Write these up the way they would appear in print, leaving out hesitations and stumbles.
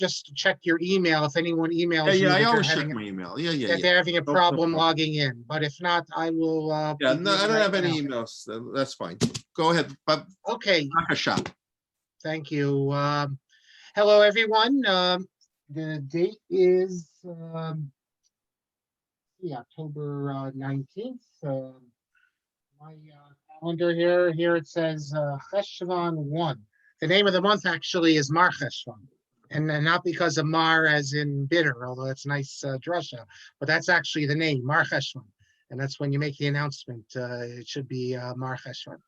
just check your email if anyone emails you. Yeah, I that always check my email. Yeah. they're having a No problem logging in. But if not, I will. Yeah, be no, I doing don't right have any now. emails. That's fine. Go ahead. But Okay, ha-Shulhan. thank you. Hello, everyone. The date is October 19th. My calendar here it says Cheshvan 1. The name of the month actually is Mar Cheshvan. And not because of Mar as in bitter, although that's nice drasha, but that's actually the name, Mar Cheshvan. And that's when you make the announcement. It should be Mar Cheshvan.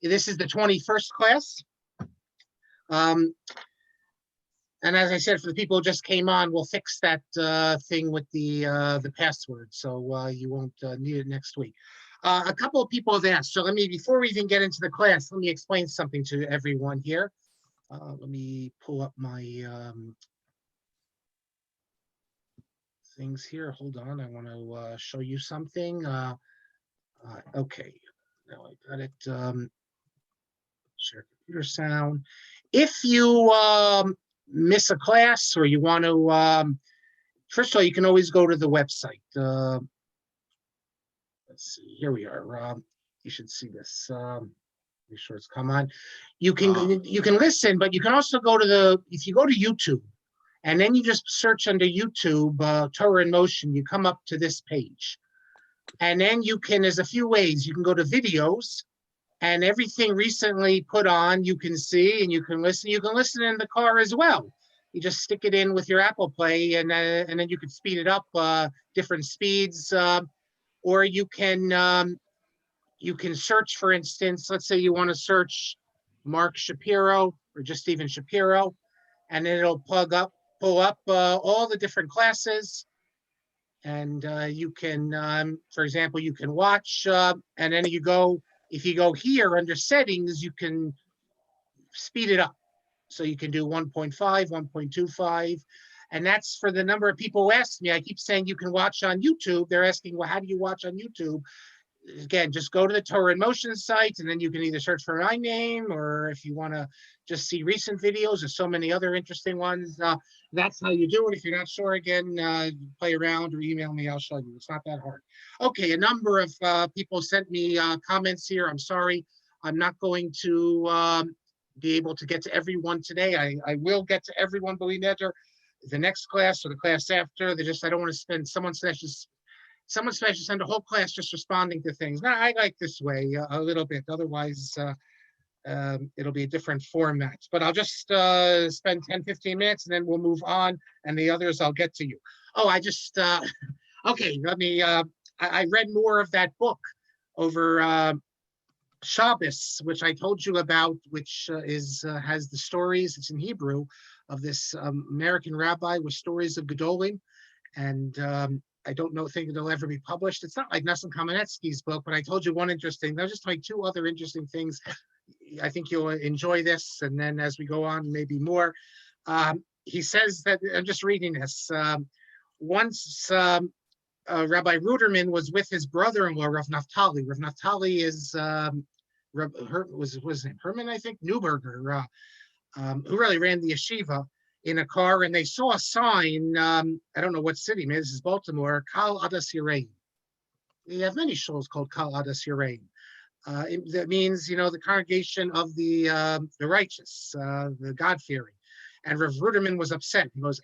This is the 21st class. And as I said, for the people who just came on, we'll fix that thing with the password, so you won't need it next week. A couple of people have asked, so before we even get into the class, let me explain something to everyone here. Let me pull up my things here. Hold on, I want to show you something. Okay, now I got it. Share computer sound. If you miss a class or you want to, first of all, you can always go to the website. Let's see, here we are. You should see this. Make sure it's come on. You can listen, but you can also go to if you go to YouTube and then you just search under YouTube, Torah in Motion, you come up to this page. And then there's a few ways. You can go to videos, and everything recently put on, you can see and you can listen. You can listen in the car as well. You just stick it in with your Apple Play, and then you can speed it up, different speeds, or you can search, for instance. Let's say you want to search Marc Shapiro or just even Shapiro, and then it'll pull up all the different classes. And you can, for example, you can watch, and then if you go here under settings, you can speed it up. So you can do 1.5, 1.25. And that's for the number of people who ask me. I keep saying you can watch on YouTube. They're asking, well, how do you watch on YouTube? Again, just go to the Torah in Motion site, and then you can either search for my name, or if you want to just see recent videos, there's so many other interesting ones. That's how you do it. If you're not sure, again, play around or email me. I'll show you. It's not that hard. Okay, a number of people sent me comments here. I'm sorry. I'm not going to be able to get to everyone today. I will get to everyone, believe me, the next class or the class after. I don't want to spend someone special send a whole class just responding to things. Now, I like this way a little bit. Otherwise, it'll be a different format. But I'll just spend 10, 15 minutes, and then we'll move on. And the others, I'll get to you. Oh, okay, I read more of that book over Shabbos, which I told you about, which has the stories, it's in Hebrew, of this American rabbi with stories of Gedolim. And I don't think it'll ever be published. It's not like Nassim Kamenetsky's book, but I told you one interesting. There's just like two other interesting things. I think you'll enjoy this. And then as we go on, maybe more. He says that, I'm just reading this. Once Rabbi Ruderman was with his brother-in-law, Rav Naftali. Rav Naftali is, was his name Herman, I think, Neuberger, who really ran the yeshiva, in a car, and they saw a sign, I don't know what city, maybe this is Baltimore, Kal Adas Yiraim. We have many shows called Kal Adas Yiraim. That means, the congregation of the righteous, the God-fearing. And Rav Ruderman was upset. He goes,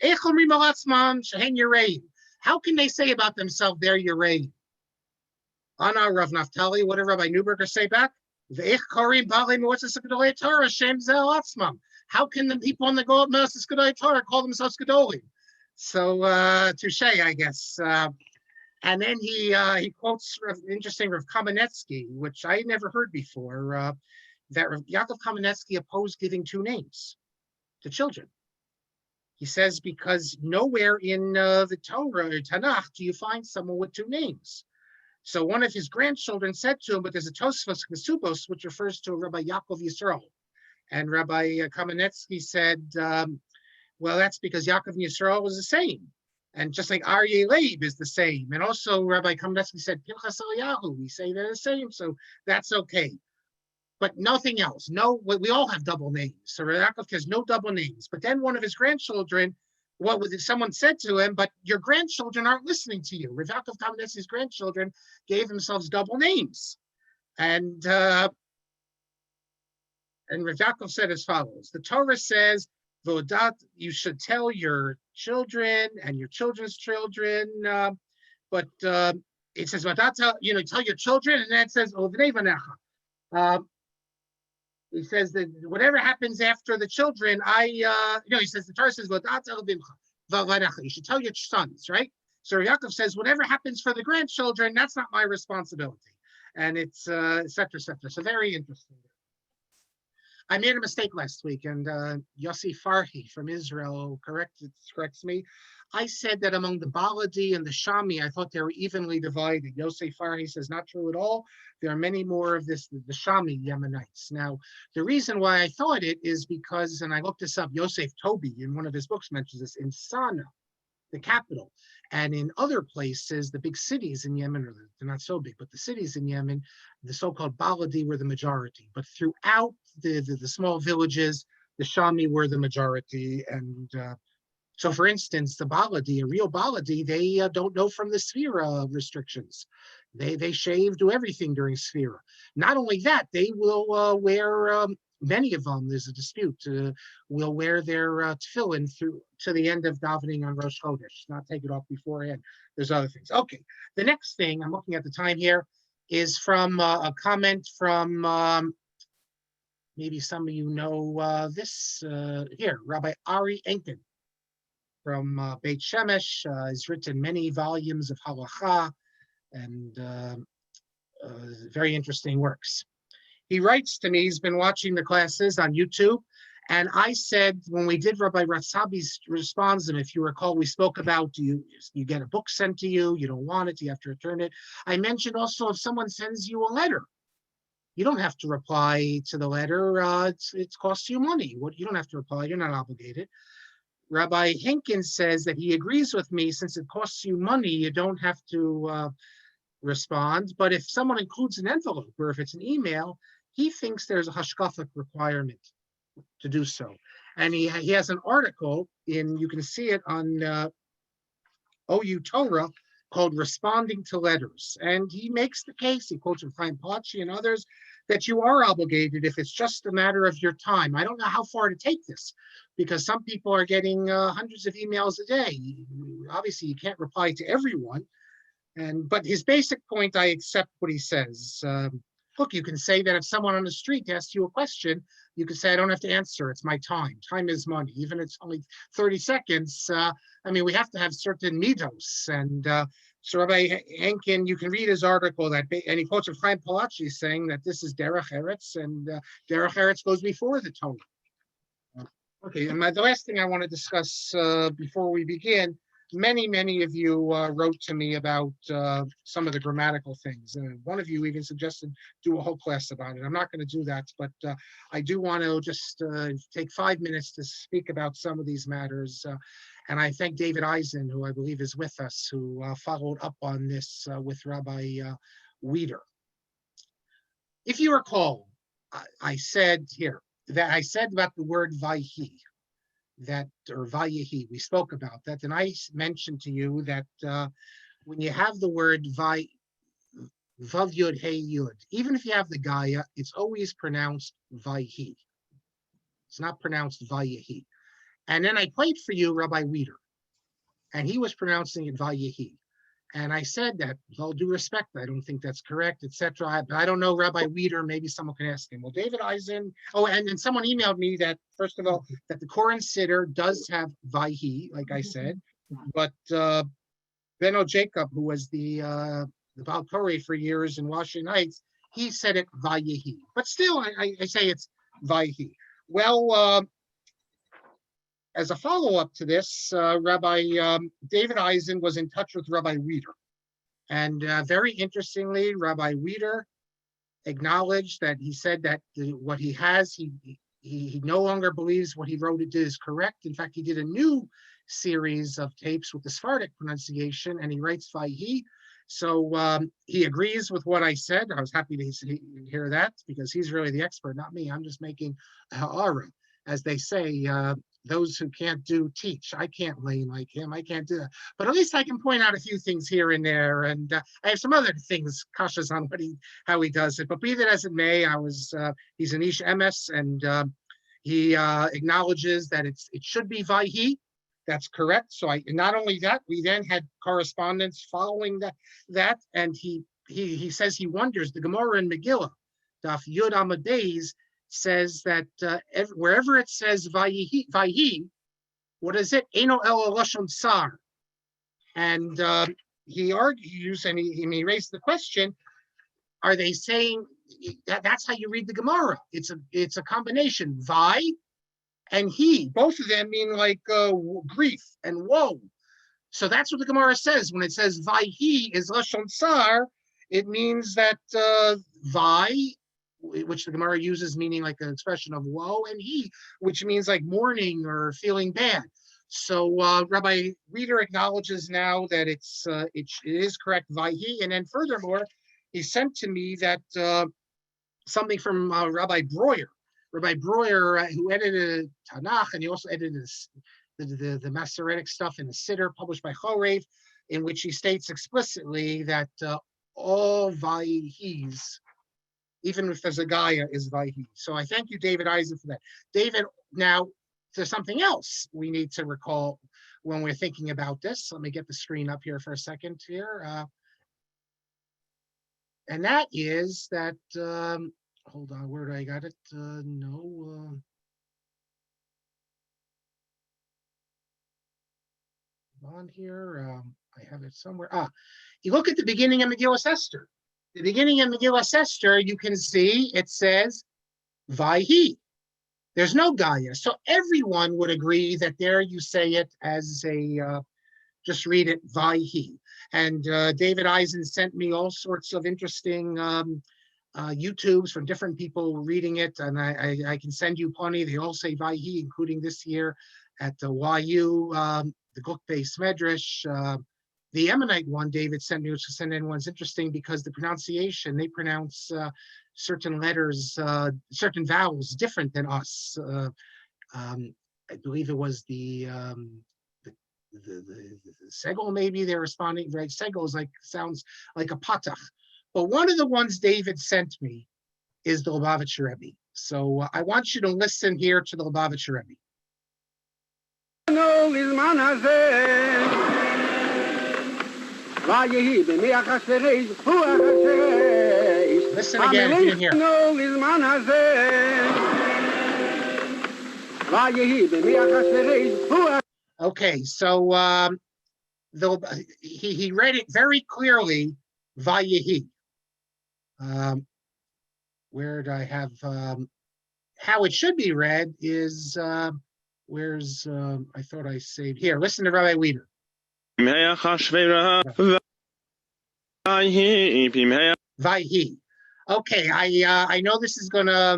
how can they say about themselves they're Yiraim? Ana Rav Naftali, what did Rabbi Neuberger say back? How can the people on the Goat Moses Gedolei Torah call themselves Gedolim? So touche, I guess. And then he quotes interesting Rav Kamenetsky, which I had never heard before, that Yaakov Kamenetsky opposed giving two names to children. He says because nowhere in the Torah or Tanakh do you find someone with two names. So one of his grandchildren said to him, but there's a Tosfos Kesubos, which refers to Rabbi Yaakov Yisrael. And Rabbi Kamenetsky said, well, that's because Yaakov and Yisrael was the same. And just like Aryeh Leib is the same. And also Rabbi Kamenetsky said, Pinchas Eliyahu, we say they're the same, so that's okay. But nothing else. No, we all have double names. So Yaakov has no double names. But then one of his grandchildren what was it? Someone said to him, but your grandchildren aren't listening to you. Rav Yaakov Kamenetzi's grandchildren gave themselves double names. And Rav Yaakov said as follows: the Torah says, Vodat, you should tell your children and your children's children, but it says, Vodat, tell your children, and then it says, Ovnei Vanecha. He says that whatever happens after the children, he says, the Torah says, you should tell your sons, right? So Yaakov says, whatever happens for the grandchildren, that's not my responsibility. And it's et cetera, et cetera. So very interesting. I made a mistake last week, and Yossi Farhi from Israel corrects me. I said that among the Baladi and the Shami, I thought they were evenly divided. Yossi Farhi says not true at all. There are many more of this, the Shami Yemenites. Now, the reason why I thought it is because, and I looked this up, Yosef Tobi in one of his books mentions this, in Sana'a, the capital, and in other places, the big cities in Yemen, or they're not so big, but the cities in Yemen, the so-called Baladi were the majority. But throughout the small villages, the Shami were the majority. And so, for instance, the Baladi, a real Baladi, they don't know from the Sphira restrictions. They shave, do everything during Sphira. Not only that, they will wear, many of them, there's a dispute, will wear their tefillin through to the end of davening on Rosh Chodesh, not take it off beforehand. There's other things. Okay, the next thing, I'm looking at the time here, is from a comment from, maybe some of you know this, here, Rabbi Ari Enken from Beit Shemesh, has written many volumes of halakha and very interesting works. He writes to me, he's been watching the classes on YouTube, and I said, when we did Rabbi Ratzabi's response, and if you recall, we spoke about, you get a book sent to you, you don't want it, you have to return it. I mentioned also, if someone sends you a letter, you don't have to reply to the letter, it costs you money. You don't have to reply, you're not obligated. Rabbi Henkin says that he agrees with me, since it costs you money, you don't have to respond. But if someone includes an envelope, or if it's an email, he thinks there's a hashkafic requirement to do so. And he has an article you can see it on OU Torah, called Responding to Letters. And he makes the case, he quotes from Chaim Palachi and others, that you are obligated if it's just a matter of your time. I don't know how far to take this, because some people are getting hundreds of emails a day. Obviously, you can't reply to everyone. But his basic point, I accept what he says. Look, you can say that if someone on the street asks you a question, you can say, I don't have to answer. It's my time. Time is money. Even if it's only 30 seconds. We have to have certain midos. And so Rabbi Henkin, you can read his article, and he quotes from Chaim Palachi saying that this is Derech Eretz, and Derech Eretz goes before the Torah. Okay, and the last thing I want to discuss before we begin, many of you wrote to me about some of the grammatical things. One of you even suggested do a whole class about it. I'm not going to do that, but I do want to just take 5 minutes to speak about some of these matters. And I thank David Eisen, who I believe is with us, who followed up on this with Rabbi Weider. If you recall, I said about the word vayhi, or vayehi, we spoke about that, and I mentioned to you that when you have the word vav yud hey yud, even if you have the Gaia, it's always pronounced vayhi. It's not pronounced vayehi. And then I played for you Rabbi Weider, and he was pronouncing it vayehi. And I said that, with all due respect, I don't think that's correct, etc. I don't know Rabbi Weider, maybe someone can ask him. Well, David Eisen, and someone emailed me that, first of all, that the Koran Siddur does have Vayhi, like I said, but Beno Jacob, who was the Baal Koreh for years in Washington Heights, he said it Vayehi. But still, I say it's Vayhi. Well, as a follow-up to this, Rabbi David Eisen was in touch with Rabbi Weider. And very interestingly, Rabbi Weider acknowledged that he said that what he has, he no longer believes what he wrote it is correct. In fact, he did a new series of tapes with the Sephardic pronunciation, and he writes Vayhi. So he agrees with what I said. I was happy to hear that, because he's really the expert, not me. I'm just making ha'ara, as they say, those who can't do teach. I can't lay like him. I can't do that. But at least I can point out a few things here and there. And I have some other things, kashas on how he does it. But be that as it may, he's an Ish Emes, and he acknowledges that it should be Vayhi. That's correct. So not only that, we then had correspondence following that, and he says he wonders, the Gemara in Megillah, Daf Yud Amud Beis, says that wherever it says Vayhi, what is it? Eino elo lashon sar. And he argues, and he raised the question: are they saying that's how you read the Gemara? It's a combination, Vi and he. Both of them mean like grief and woe. So that's what the Gemara says when it says Vayhi is lashon sar. It means that Vi, which the Gemara uses meaning like an expression of woe, and he, which means like mourning or feeling bad. So Rabbi Reeder acknowledges now that it is correct, Vayhi, and then furthermore, he sent to me that something from Rabbi Breuer. Rabbi Breuer, who edited Tanakh, and he also edited the Masoretic stuff in the Siddur, published by Chorev, in which he states explicitly that all Vayhis, even if there's a Gaia, is Vayhi. So I thank you, David Eisen, for that. David, now there's something else we need to recall when we're thinking about this. Let me get the screen up here for a second here. And that is that, hold on, where do I got it? On here, I have it somewhere. You look at the beginning of Megillah Esther. The beginning of Megillah Esther, you can see it says Vayhi. There's no Gaia. So everyone would agree that there you say it as just read it Vayhi. And David Eisen sent me all sorts of interesting YouTubes from different people reading it. And I can send you plenty. They all say Vayhi, including this year at the YU, the Guk-based Medrash. The Ammonite one David sent me, which to send in, one's interesting because the pronunciation, they pronounce certain letters, certain vowels different than us. I believe it was the Segel, maybe they're responding, right? Segel is like, sounds like a patach. But one of the ones David sent me is the Lubavitcher Rebbe. So I want you to listen here to the Lubavitcher Rebbe. Listen again if you didn't hear. Okay, so he read it very clearly, Vayehi. Where did I have, how it should be read is, where's, I thought I saved, here, listen to Rabbi Weeder. Vayhi. Okay, I know this is gonna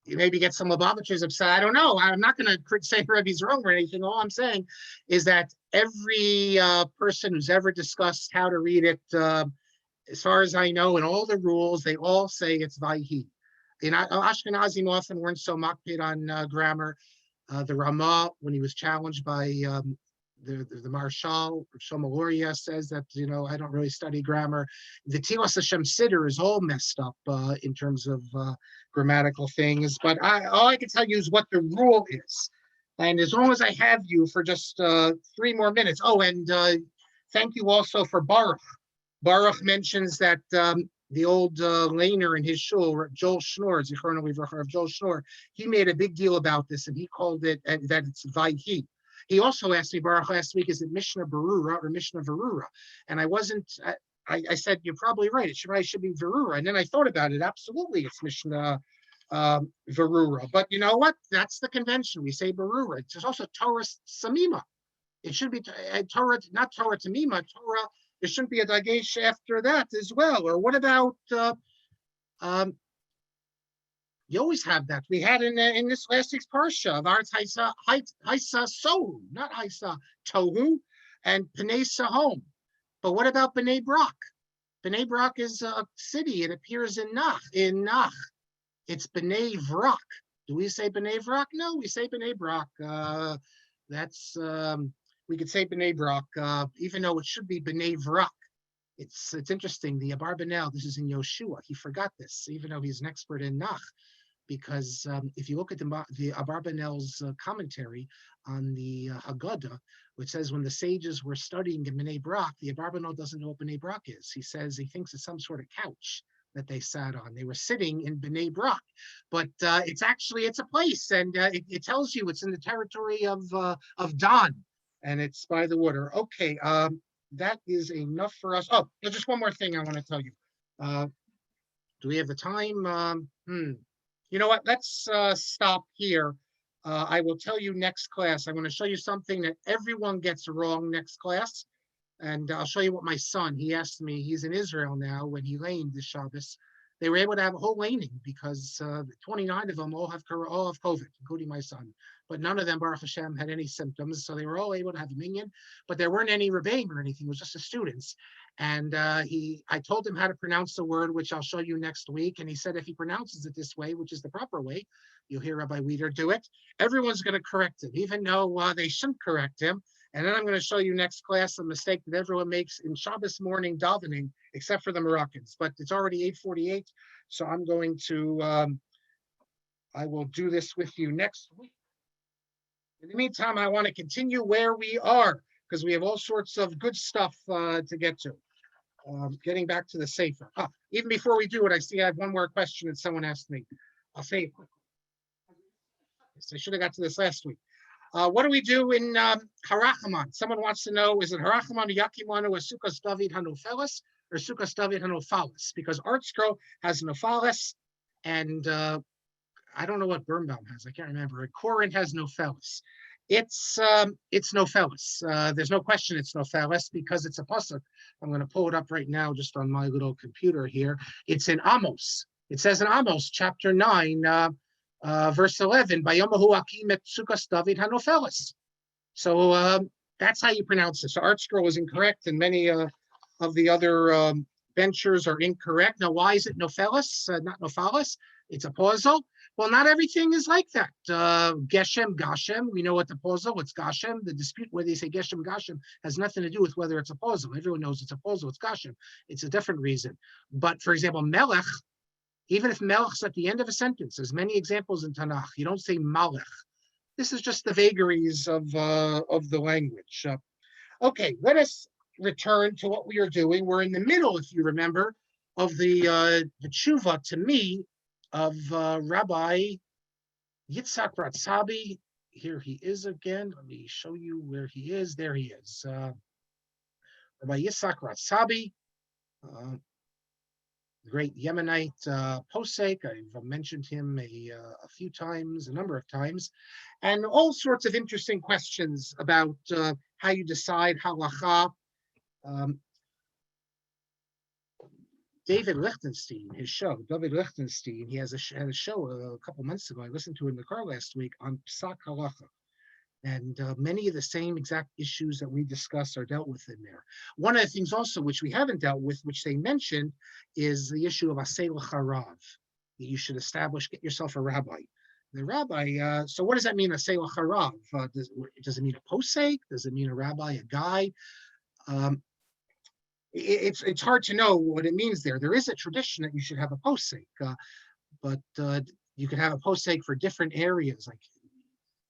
maybe get some Lubavitchers upset. I don't know. I'm not gonna say Rebbe's wrong or anything. All I'm saying is that every person who's ever discussed how to read it, as far as I know, in all the rules, they all say it's Vayhi. Ashkenazim often weren't so makpid on grammar. The Ramah, when he was challenged by the Marshal, Shlomo Luria, says that, I don't really study grammar. The Tilas Hashem Siddur is all messed up in terms of grammatical things. But all I can tell you is what the rule is. And as long as I have you for just 3 more minutes. Oh, and thank you also for Baruch. Baruch mentions that the old laner in his shul, Joel Schnorr, Zichrono Livracha of Joel Schnorr, he made a big deal about this, and he called it that it's Vayhi. He also asked me, Baruch, last week, is it Mishnah Berura or Mishnah Verura? And I wasn't, I said, you're probably right. It should be Verura. And then I thought about it. Absolutely, it's Mishnah Verura. But you know what? That's the convention. We say Berura. It's also Torah Samima. It should be Torah, not Torah Tamima, Torah. There shouldn't be a dagesh after that as well. Or what about, you always have that. We had in this last week's parsha of Arts Haisa Sohu, not Haisa Tohu, and Bnei Sahom. But what about Bnei Brak? Bnei Brak is a city. It appears in Nach. It's Bnei Vrak. Do we say B'nai Brak? No, we say B'nai Brak. That's we could say B'nai Brak, even though it should be B'nai Brak. It's interesting. The Abarbanel, this is in Yoshua. He forgot this, even though he's an expert in Nach, because if you look at the Abarbanel's commentary on the Haggadah, which says when the sages were studying in B'nai Brak, the Abarbanel doesn't know what B'nai Brak is. He says he thinks it's some sort of couch that they sat on. They were sitting in B'nai Brak, but it's a place, and it tells you it's in the territory of Dan, and it's by the water. Okay, that is enough for us. Oh, there's just one more thing I want to tell you. Do we have the time? You know what? Let's stop here. I will tell you next class. I'm going to show you something that everyone gets wrong next class. And I'll show you what my son, he asked me, he's in Israel now, when he laned this Shabbos, they were able to have a whole laning because 29 of them all have COVID, including my son. But none of them, Baruch Hashem, had any symptoms. So they were all able to have a minyan, but there weren't any rebbeim or anything. It was just the students. And I told him how to pronounce the word, which I'll show you next week. And he said, if he pronounces it this way, which is the proper way, you'll hear Rabbi Weider do it, everyone's going to correct him, even though they shouldn't correct him. And then I'm going to show you next class a mistake that everyone makes in Shabbos morning davening, except for the Moroccans. But it's already 8:48, so I'm going to, I will do this with you next week. In the meantime, I want to continue where we are, because we have all sorts of good stuff to get to. Getting back to the Sefer. Even before we do it, I see I have one more question that someone asked me. I'll say it quickly. I should have got to this last week. What do we do in Harachaman? Someone wants to know, is it Harachaman Yakimanu or Sukkos David Hanofelis or Sukkos David Hanofalis? Because Art Scroll has Nofalis, and I don't know what Birnbaum has. I can't remember. Corin has Nofelis. It's Nofelis. There's no question it's Nofelis because it's a pasuk. I'm going to pull it up right now just on my little computer here. It's in Amos. It says in Amos chapter 9, verse 11, Bayomahu Akim et Sukkos David Hanofelis. So that's how you pronounce it. So Art Scroll is incorrect, and many of the other benchers are incorrect. Now, why is it Nofelis, not Nofalis? It's a pausal. Well, not everything is like that. Geshem, Gashem, we know what the pausal, what's Gashem. The dispute whether they say Geshem, Gashem has nothing to do with whether it's a pausal. Everyone knows it's a pausal, it's Gashem. It's a different reason. But for example, Melech, even if Melech's at the end of a sentence, there's many examples in Tanakh. You don't say Malech. This is just the vagaries of the language. Okay, let us return to what we are doing. We're in the middle, if you remember, of the tshuva to me of Rabbi Yitzhak Ratzabi. Here he is again. Let me show you where he is. There he is. Rabbi Yitzhak Ratzabi. Great Yemenite posek. I've mentioned him a few times, a number of times, and all sorts of interesting questions about how you decide halakhah. David Lichtenstein, his show, David Lichtenstein, he had a show a couple months ago. I listened to it in the car last week on Psak Halacha. And many of the same exact issues that we discussed are dealt with in there. One of the things also which we haven't dealt with, which they mentioned, is the issue of asay l'charav. You should get yourself a rabbi. The rabbi, so what does that mean, asay l'charav? Does it mean a posek? Does it mean a rabbi, a guy? It's hard to know what it means there. There is a tradition that you should have a posek, but you could have a posek for different areas, like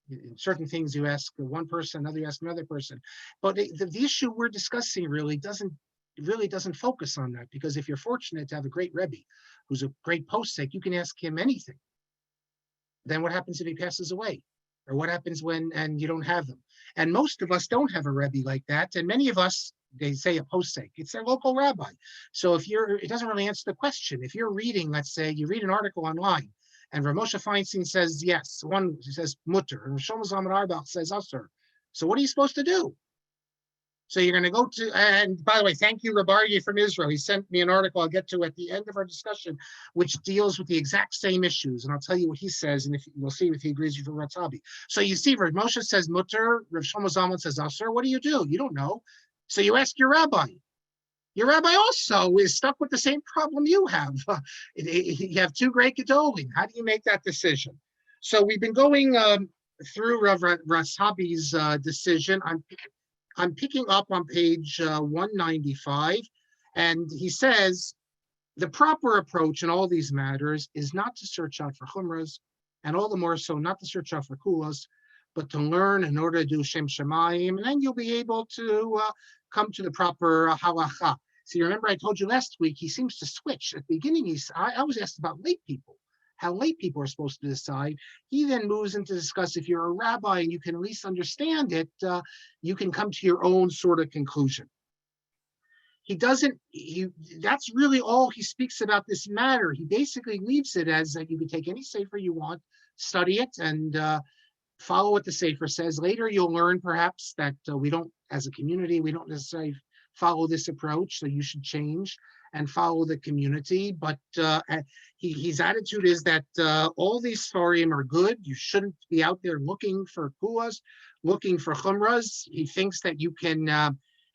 in certain things you ask one person, another you ask another person. But the issue we're discussing really doesn't focus on that, because if you're fortunate to have a great Rebbe who's a great posek, you can ask him anything. Then what happens if he passes away? Or what happens and you don't have him? And most of us don't have a Rebbe like that, and many of us, they say a posek, it's their local rabbi. So it doesn't really answer the question. If you're reading, let's say you read an article online, and Rav Moshe Feinstein says yes, one says mutter, and Shlomo Zalman Auerbach says usher. So what are you supposed to do? So you're going to go to, and by the way, thank you, Rabargi from Israel. He sent me an article I'll get to at the end of our discussion, which deals with the exact same issues. And I'll tell you what he says, and we'll see if he agrees with Ratzabi. So you see, Rav Moshe says mutter, Rav Shlomo Zalman says usher. What do? You don't know. So you ask your rabbi. Your rabbi also is stuck with the same problem you have. You have two great gedolim. How do you make that decision? So we've been going through Rav Rashabi's decision. I'm picking up on page 195, and he says the proper approach in all these matters is not to search out for chumras, and all the more so not to search out for kulas, but to learn in order to do Shem Shemayim, and then you'll be able to come to the proper halakhah. So you remember I told you last week, he seems to switch. At the beginning, I was asked about lay people, how lay people are supposed to decide. He then moves into discuss if you're a rabbi and you can at least understand it, you can come to your own sort of conclusion. That's really all he speaks about this matter. He basically leaves it as that you can take any sefer you want, study it, and follow what the sefer says. Later, you'll learn perhaps that we don't, as a community, we don't necessarily follow this approach, so you should change and follow the community. But his attitude is that all these Sfarim are good. You shouldn't be out there looking for kulas, looking for chumras. He thinks that you can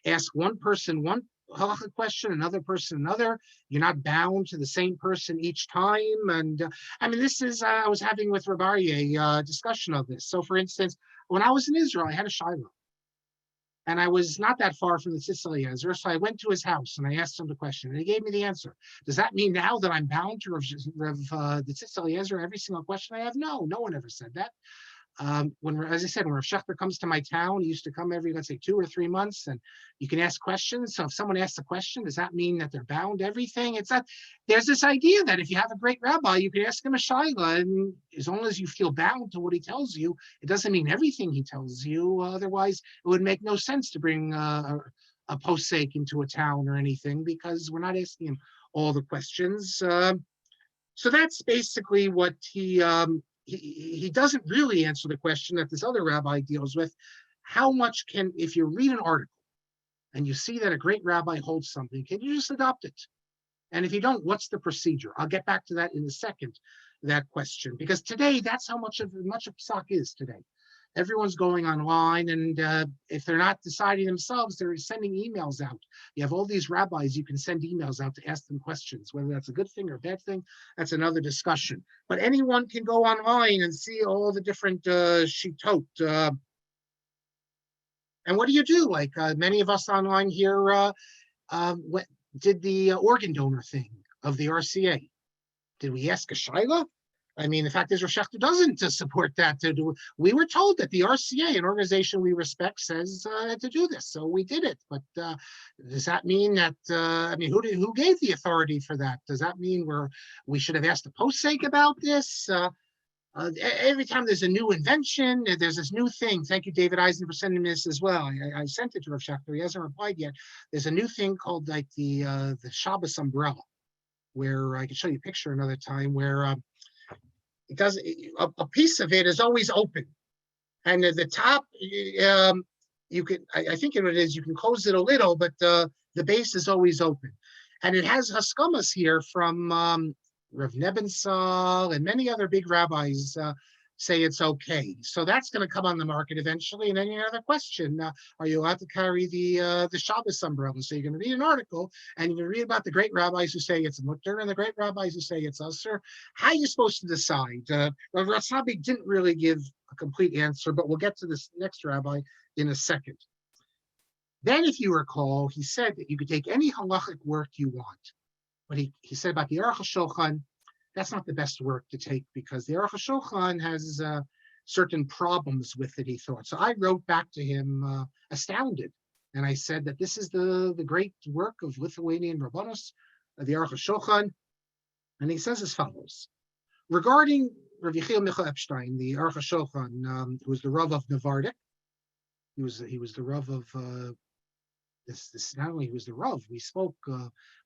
ask one person one halakhah question, another person another. You're not bound to the same person each time. And I mean, this is, I was having with Rav Aryeh a discussion of this. So for instance, when I was in Israel, I had a shiloh. And I was not that far from the Tzitz Eliezer, so I went to his house and I asked him the question, and he gave me the answer. Does that mean now that I'm bound to the Tzitz Eliezer every single question I have? No, no one ever said that. As I said, when Rav Shechter comes to my town, he used to come every, let's say, 2 or 3 months, and you can ask questions. So if someone asks a question, does that mean that they're bound everything? It's not. There's this idea that if you have a great rabbi, you can ask him a shaila, and as long as you feel bound to what he tells you, it doesn't mean everything he tells you. Otherwise, it would make no sense to bring a posek into a town or anything, because we're not asking him all the questions. So that's basically what he doesn't really answer the question that this other rabbi deals with. How much if you read an article and you see that a great rabbi holds something, can you just adopt it? And if you don't, what's the procedure? I'll get back to that in a second, that question, because today that's how much of psak is today. Everyone's going online, and if they're not deciding themselves, they're sending emails out. You have all these rabbis, you can send emails out to ask them questions. Whether that's a good thing or a bad thing, that's another discussion. But anyone can go online and see all the different shitot. And what do you do? Like many of us online here did the organ donor thing of the RCA. Did we ask a shaila? I mean, the fact is, Rav Shechter doesn't support that. We were told that the RCA, an organization we respect, says to do this, so we did it. But does that mean that? I mean, who gave the authority for that? Does that mean we should have asked the postsec about this? Every time there's a new invention, there's this new thing. Thank you, David Eisen, for sending this as well. I sent it to Rav Shechter. He hasn't replied yet. There's a new thing called like the Shabbos umbrella, where I can show you a picture another time, where it does a piece of it is always open, and at the top you can, I think it is, you can close it a little, but the base is always open, and it has haskamas here from Rav Nebensal and many other big rabbis say it's okay. So that's going to come on the market eventually. And then another question: are you allowed to carry the Shabbos umbrella? So you're going to read an article and you're going to read about the great rabbis who say it's mutter and the great rabbis who say it's usher. How are you supposed to decide? Rav Rashabi didn't really give a complete answer, but we'll get to this next rabbi in a second. Then, if you recall, he said that you could take any halachic work you want. But he said about the Arukh ha-Shulhan, that's not the best work to take, because the Arukh ha-Shulhan has certain problems with it, he thought. So I wrote back to him astounded. And I said that this is the great work of Lithuanian Rabbanos, the Arukh ha-Shulhan. And he says as follows: regarding Rav Yechiel Michael Epstein, the Arukh ha-Shulhan, who was the Rav of Navardik, he was the Rav of this not only was the Rav, we spoke,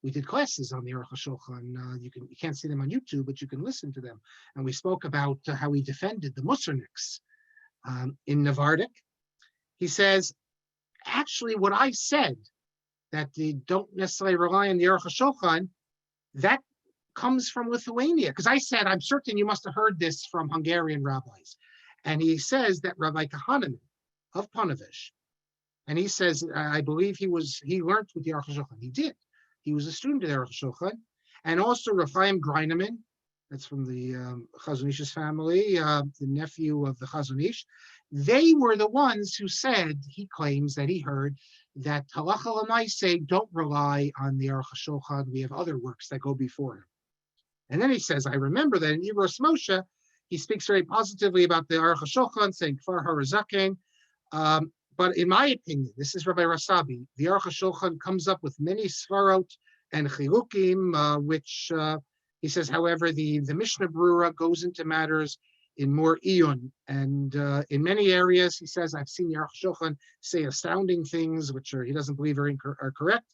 we did classes on the Arukh ha-Shulhan. You can't see them on YouTube, but you can listen to them. And we spoke about how he defended the Musarniks in Navardik. He says, actually, what I said, that they don't necessarily rely on the Arukh ha-Shulhan, that comes from Lithuania. Because I said, I'm certain you must have heard this from Hungarian rabbis. And he says that Rabbi Kahaneman of Panovich, and he says, I believe he learned with the Arukh ha-Shulhan. He did. He was a student of the Arukh ha-Shulhan. And also Rav Chaim Greineman That's from the Chazon Ish's family, the nephew of the Chazon Ish. They were the ones who said, he claims that he heard that halakhah l'maaseh don't rely on the Arukh ha-Shulhan. We have other works that go before him. And then he says, I remember that in Ibros Moshe, he speaks very positively about the Arukh ha-Shulhan, saying Kfar harazaken. But in my opinion, this is Rabbi Rasabi, the Arukh ha-Shulhan comes up with many svarot and chilukim, which he says, however, the Mishnah Berurah goes into matters in more iyun. And in many areas, he says, I've seen the Arukh ha-Shulhan say astounding things, which he doesn't believe are correct.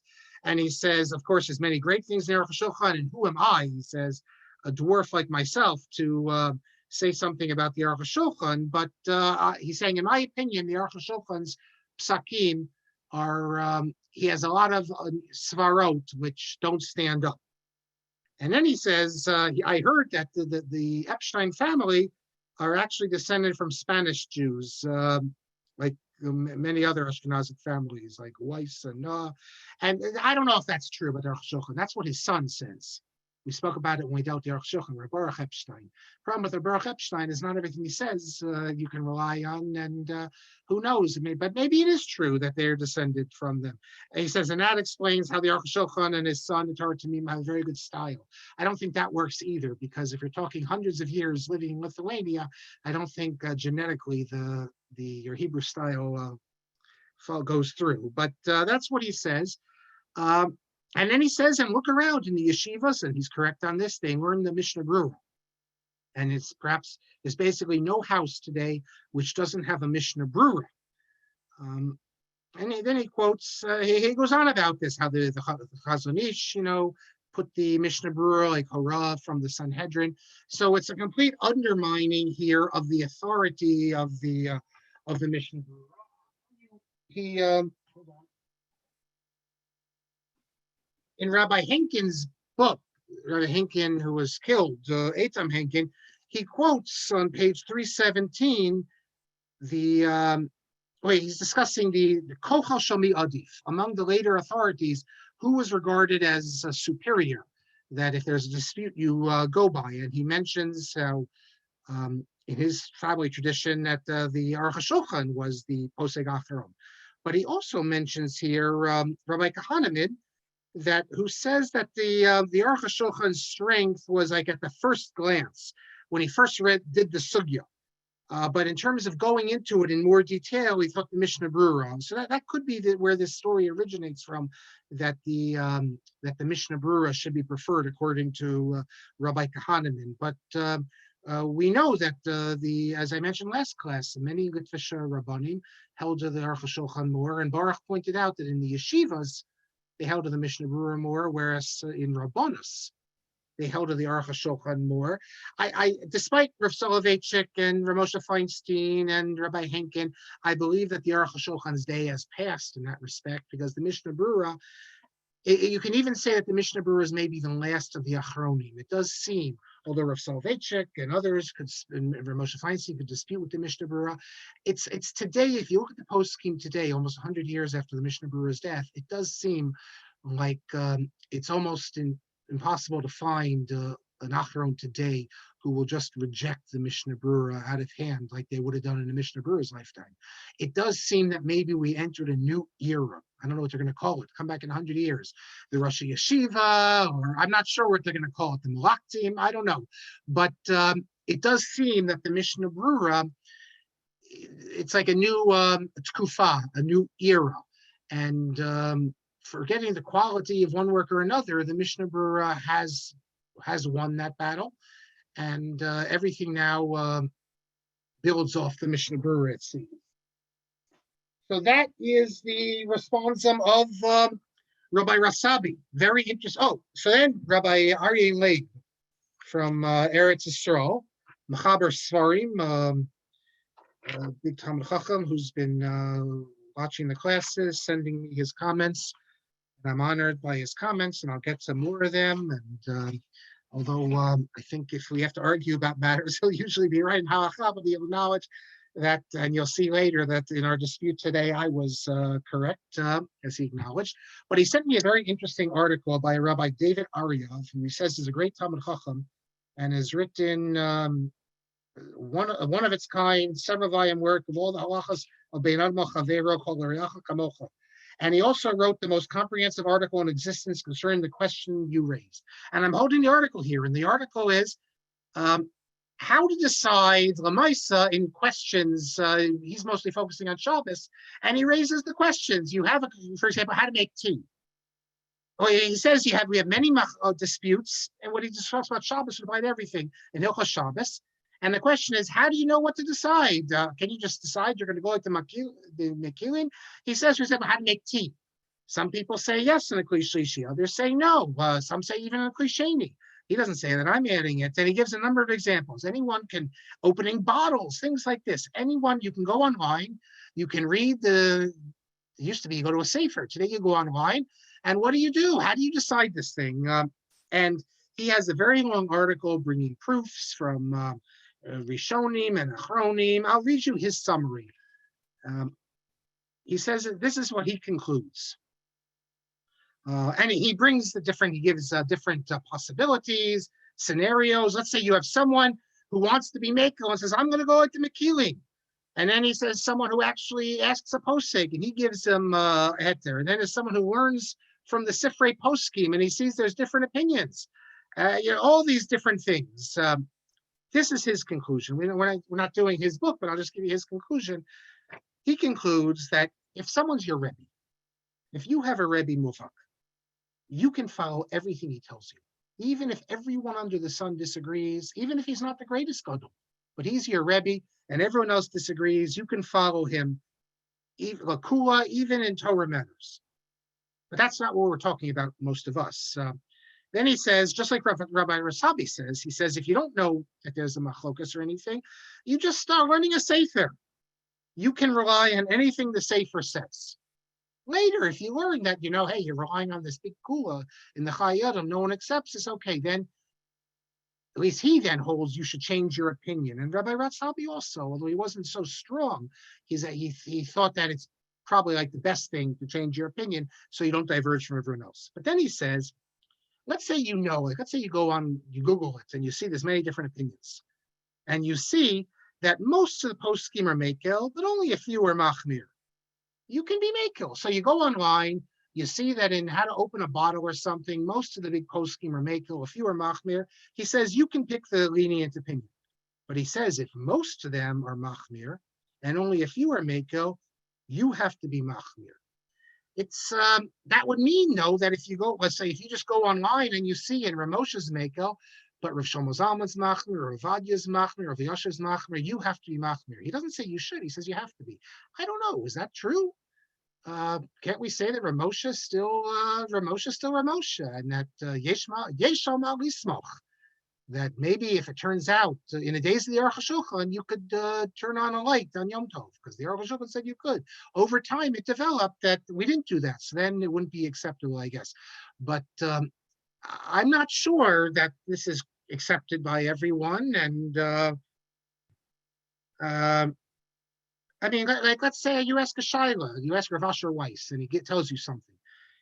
And he says, of course, there's many great things in the Arukh ha-Shulhan, and who am I, he says, a dwarf like myself, to say something about the Arukh ha-Shulhan. But he's saying, in my opinion, the Arukh ha-Shulchan's psakim are, he has a lot of svarot which don't stand up. And then he says, I heard that the Epstein family are actually descended from Spanish Jews, like many other Ashkenazic families, like Weiss and I don't know if that's true about Arukh ha-Shulchan. That's what his son says. We spoke about it when we dealt with the Arukh ha-Shulchan, Baruch Epstein. Problem with the Baruch Epstein is not everything he says you can rely on, and who knows? But maybe it is true that they're descended from them. And he says, and that explains how the Arukh ha-Shulchan and his son, the Torah Tamim, have a very good style. I don't think that works either, because if you're talking hundreds of years living in Lithuania, I don't think genetically your Hebrew style goes through. But that's what he says. And then he says, and look around in the yeshivas, and he's correct on this, they learn the Mishnah Berurah. And there's basically no house today which doesn't have a Mishnah Berurah. And then he quotes, he goes on about this, how the Chazon Ish, put the Mishnah Berurah like Hora from the Sanhedrin. So it's a complete undermining here of the authority of the Mishnah Berurah. He, hold on. In Rabbi Henkin's book, Rabbi Henkin, who was killed, Eitam Henkin, he quotes on page 317 he's discussing the Kochal Shami Adif. Among the later authorities, who was regarded as superior, that if there's a dispute, you go by. And he mentions how in his family tradition that the Arukh ha-Shulchan was the Poseg Acharon. But he also mentions here Rabbi Kahanamid, who says that the Arukh ha-Shulchan's strength was like at the first glance when he first did the sugya. But in terms of going into it in more detail, he thought the Mishnah Berurah. So that could be where this story originates from, that the Mishnah Berurah should be preferred according to Rabbi Kahaneman. But we know that as I mentioned last class, many Litvisha Rabbanim held to the Arukh ha-Shulchan more, and Baruch pointed out that in the yeshivas, they held to the Mishnah Berurah more, whereas in Rabbanus, they held to the Arukh ha-Shulchan more. Despite Rav Soloveitchik and Rav Moshe Feinstein and Rabbi Henkin, I believe that the Arukh ha-Shulchan's day has passed in that respect, because the Mishnah Berurah, you can even say that the Mishnah Berurah is maybe the last of the Achronim. It does seem, although Rav Soloveitchik and others and Rav Moshe Feinstein could dispute with the Mishnah Berurah, it's today, if you look at the poskim today, almost 100 years after the Mishnah Berurah's death, it does seem like it's almost impossible to find an Acharon today who will just reject the Mishnah Berurah out of hand like they would have done in the Mishnah Berurah's lifetime. It does seem that maybe we entered a new era. I don't know what they're going to call it. Come back in 100 years. The Rosh Yeshiva, or I'm not sure what they're going to call it. The Malaktim, I don't know. But it does seem that the Mishnah Berurah, it's like a new tkufa, a new era. And forgetting the quality of one work or another, the Mishnah Berurah has won that battle. And everything now builds off the Mishnah Berurah, it seems. So that is the responsum of Rabbi Rasabi. Very interesting. Oh, so then Rabbi Aryeh Leib from Eretz Yisrael, Machaber Svarim, big Talmud Chacham, who's been watching the classes, sending me his comments. And I'm honored by his comments, and I'll get some more of them. And although I think if we have to argue about matters, he'll usually be right in halakhah, but he'll acknowledge that, and you'll see later that in our dispute today, I was correct, as he acknowledged. But he sent me a very interesting article by Rabbi David Aryeh, who he says is a great Talmud Chacham and is written one of its kind, several volume work of all the halachas of Bein Adam Chavero Kol L'Reacha Kamocha. And he also wrote the most comprehensive article in existence concerning the question you raised. And I'm holding the article here, and the article is how to decide Lamaisa in questions. He's mostly focusing on Shabbos, and he raises the questions. You have, for example, how to make tea. Well, he says we have many disputes, and what he just talks about Shabbos would apply to everything in Hilchos Shabbos. And the question is, how do you know what to decide? Can you just decide you're going to go to the Mekilin? He says, for example, how to make tea. Some people say yes in a Kli Shlishi, others say no. Some say even in a Kli Sheni. He doesn't say that, I'm adding it. And he gives a number of examples. Anyone can, opening bottles, things like this. Anyone, you can go online, you can read it used to be you go to a sefer. Today you go online, and what do you do? How do you decide this thing? And he has a very long article bringing proofs from Rishonim and Achronim. I'll read you his summary. He says that this is what he concludes. And he brings he gives different possibilities, scenarios. Let's say you have someone who wants to be Mekel and says, I'm going to go into Mekilim. And then he says someone who actually asks a posek and he gives them a heter. And then there's someone who learns from the Sifrei Poskim and he sees there's different opinions. All these different things. This is his conclusion. We're not doing his book, but I'll just give you his conclusion. He concludes that if someone's your Rebbe, if you have a Rebbe Muvak, you can follow everything he tells you, even if everyone under the sun disagrees, even if he's not the greatest gadol, but he's your Rebbe and everyone else disagrees, you can follow him, even in Torah matters. But that's not what we're talking about, most of us. Then he says, just like Rabbi Rasabi says, he says, if you don't know that there's a machlokas or anything, you just start learning a sefer. You can rely on anything the sefer says. Later, if you learn that, hey, you're relying on this big kula in the Chayyadim, no one accepts this, okay, then at least he then holds you should change your opinion. And Rabbi Rasabi also, although he wasn't so strong, he thought that it's probably like the best thing to change your opinion so you don't diverge from everyone else. But then he says, let's say let's say you Google it and you see there's many different opinions. And you see that most of the post-scheme are Mekel, but only a few are Machmir. You can be Mekel. So you go online, you see that in how to open a bottle or something, most of the big post-scheme are Mekel, a few are Machmir. He says you can pick the lenient opinion. But he says if most of them are Machmir and only a few are Mekel, you have to be Machmir. It's that would mean though that if you go, let's say if you just go online and you see in Ramosha's Mekel, but Rav Shlomo Zalman's Machmir, or Rav Adya's Machmir, or Rav Yasha's Machmir, you have to be Machmir. He doesn't say you should, he says you have to be. I don't know, is that true? Can't we say that Ramosha still Ramosha, and that Yeshal Mal Lismoch, that maybe if it turns out in the days of the Arukh ha-Shulhan, you could turn on a light on Yom Tov, because the Arukh ha-Shulhan said you could. Over time, it developed that we didn't do that, so then it wouldn't be acceptable, I guess. But I'm not sure that this is accepted by everyone, and I mean, like let's say you ask a Shaila, you ask Rav Asher Weiss, and he tells you something.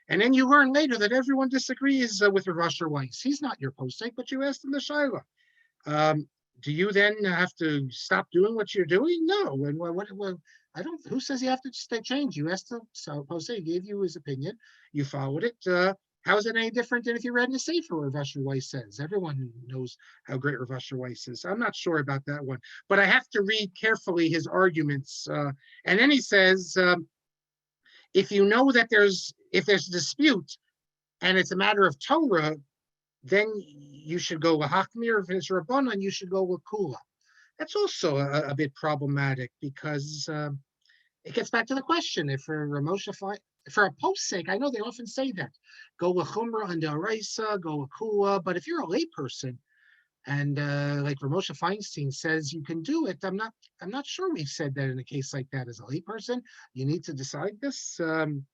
And then you learn later that everyone disagrees with Rav Asher Weiss. He's not your posek, but you asked him the Shaila. Do you then have to stop doing what you're doing? No. And what I don't. Who says you have to stay change? You asked the posek, he gave you his opinion. You followed it. How is it any different than if you read in a sefer where Rav Asher Weiss says? Everyone knows how great Rav Asher Weiss is. I'm not sure about that one, but I have to read carefully his arguments. And then he says, if you know that if there's a dispute and it's a matter of Torah, then you should go with Hakmir. If it's Rabbanan, you should go with Kula. That's also a bit problematic because it gets back to the question. If for a posek, I know they often say that. Go with Chumrah and Daraisa, go with Kula. But if you're a layperson, and like Ramosha Feinstein says, you can do it. I'm not sure we've said that in a case like that as a layperson. You need to decide this. And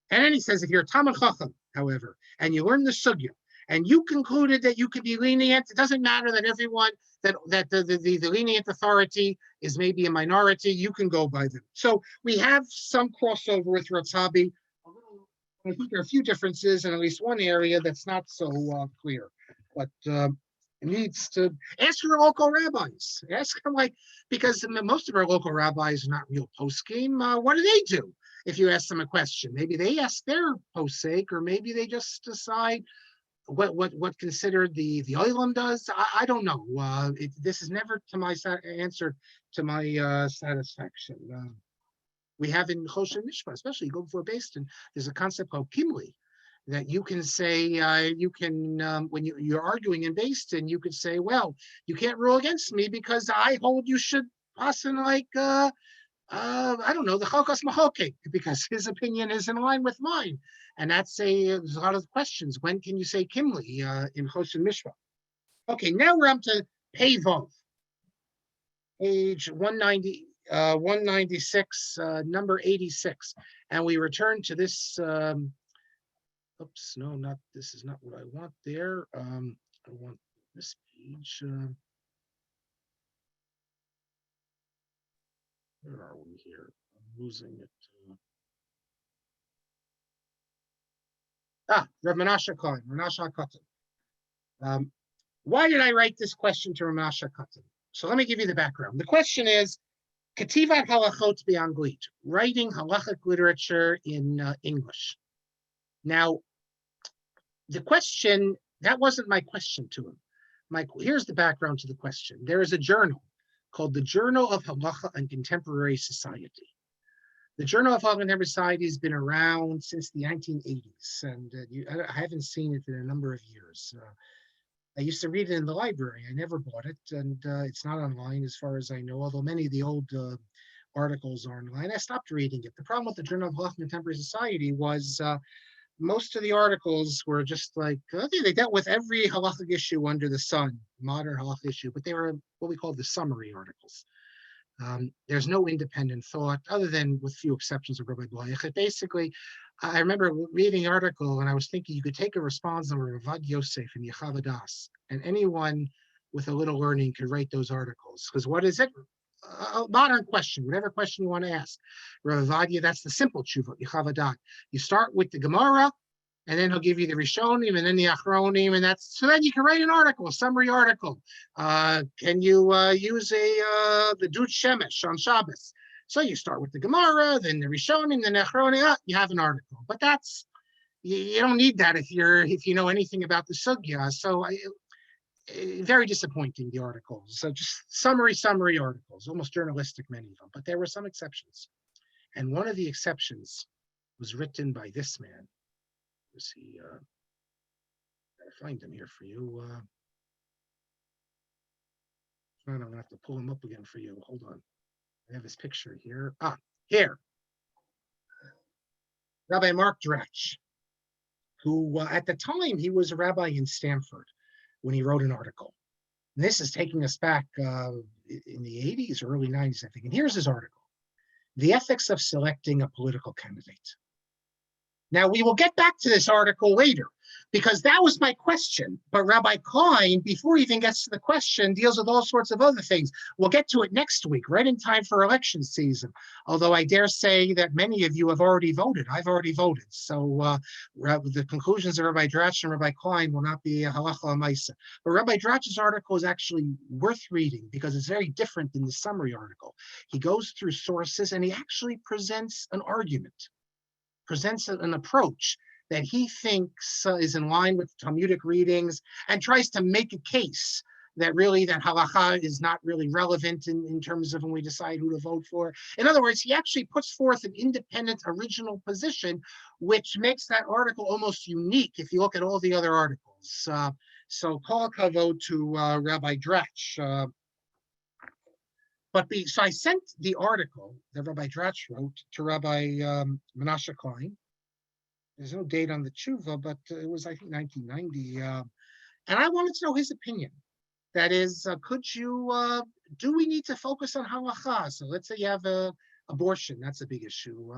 then he says, if you're a Talmid Chacham, however, and you learn the sugya, and you concluded that you could be lenient, it doesn't matter that everyone that the lenient authority is maybe a minority. You can go by them. So we have some crossover with Ratzabi. I think there are a few differences in at least one area that's not so clear, but. needs to ask your local rabbis. Ask them, like, because most of our local rabbis are not real poskim. What do they do if you ask them a question? Maybe they ask their posek, or maybe they just decide what considered the oilam does. I don't know. This is never to my answer to my satisfaction. We have in Choshen Mishpah, especially you go before Beis Din, there's a concept called kimli, that you can say, when you're arguing in Beis Din, you could say, well, you can't rule against me because I hold you should pass in like, I don't know, the halakhah mahokek, because his opinion is in line with mine. And there's a lot of questions. When can you say kimli in Choshen Mishpah? Okay, now we're up to Pei-Vov, page 196, number 86. And we return to this, oops, no, this is not what I want there. I want this page. Where are we here? I'm losing it. Rav Menashe Cohen, Menashe Katan. Why did I write this question to Rav Menashe Katan? So let me give you the background. The question is, Ketivat halachot be'anglit, writing halakhic literature in English. Now, the question, that wasn't my question to him. Here's the background to the question. There is a journal called the Journal of Halakhah and Contemporary Society. The Journal of Halakhah and Contemporary Society has been around since the 1980s, and I haven't seen it in a number of years. I used to read it in the library. I never bought it, and it's not online as far as I know, although many of the old articles are online. I stopped reading it. The problem with the Journal of Halakhah and Contemporary Society was most of the articles were just like, they dealt with every halakhic issue under the sun, modern halakhic issue, but they were what we call the summary articles. There's no independent thought, other than with few exceptions of Rabbi Blayach. Basically, I remember reading an article and I was thinking you could take a response on Ravad Yosef and Yechavadas, and anyone with a little learning could write those articles. Because what is it? A modern question, whatever question you want to ask. Ravadia, that's the simple tshuva, Yechavadat. You start with the Gemara, and then he'll give you the Rishonim, and then the Achronim, and so then you can write an article, a summary article. Can you use the Dut Shemesh on Shabbos? So you start with the Gemara, then the Rishonim, then the Achronim, you have an article. But you don't need that if you know anything about the Sugya. So very disappointing, the articles. So just summary articles, almost journalistic, many of them. But there were some exceptions. And one of the exceptions was written by this man. Was he? I'll find him here for you. I'm gonna have to pull him up again for you. Hold on. I have his picture here. Here. Rabbi Marc Dratch, who at the time he was a rabbi in Stanford when he wrote an article. And this is taking us back in the 80s, or early 90s, I think. And here's his article: The Ethics of Selecting a Political Candidate. Now, we will get back to this article later, because that was my question. But Rabbi Klein, before he even gets to the question, deals with all sorts of other things. We'll get to it next week, right in time for election season. Although I dare say that many of you have already voted. I've already voted. So the conclusions of Rabbi Dratch and Rabbi Klein will not be a halakhah maisa. But Rabbi Dratch's article is actually worth reading because it's very different than the summary article. He goes through sources and he actually presents an argument, presents an approach that he thinks is in line with Talmudic readings, and tries to make a case that really that halakhah is not really relevant in terms of when we decide who to vote for. In other words, he actually puts forth an independent, original position, which makes that article almost unique if you look at all the other articles. So kol kavod to Rabbi Dratch. So I sent the article that Rabbi Dratch wrote to Rabbi Menashe Klein. There's no date on the tshuva, but it was, I think, 1990. And I wanted to know his opinion. That is, do we need to focus on halakhah? So let's say you have abortion, that's a big issue.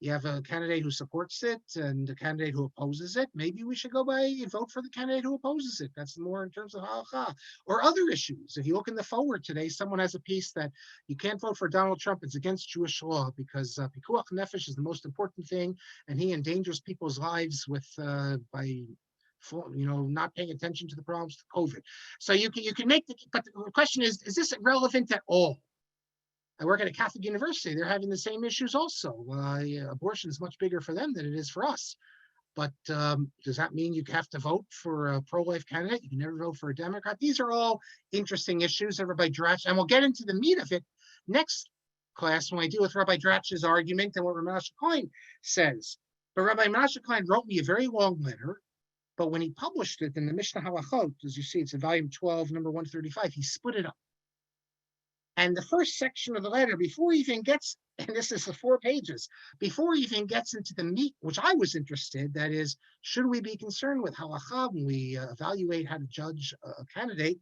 You have a candidate who supports it and a candidate who opposes it. Maybe we should go by and vote for the candidate who opposes it. That's more in terms of halakhah. Or other issues. If you look in the forward today, someone has a piece that you can't vote for Donald Trump. It's against Jewish law because pikuach nefesh is the most important thing, and he endangers people's lives by not paying attention to the problems of COVID. So you can make but the question is this relevant at all? I work at a Catholic university. They're having the same issues also. Abortion is much bigger for them than it is for us. But does that mean you have to vote for a pro-life candidate? You can never vote for a Democrat. These are all interesting issues. Rabbi Dratch, and we'll get into the meat of it next class when I deal with Rabbi Dratch's argument and what Rabbi Klein says. But Rabbi Klein wrote me a very long letter. But when he published it in the Mishnah Halachot, as you see, it's in volume 12, number 135, he split it up. And the first section of the letter, before he even gets, and this is the 4 pages, before he even gets into the meat, which I was interested, that is, should we be concerned with halakhah when we evaluate how to judge a candidate?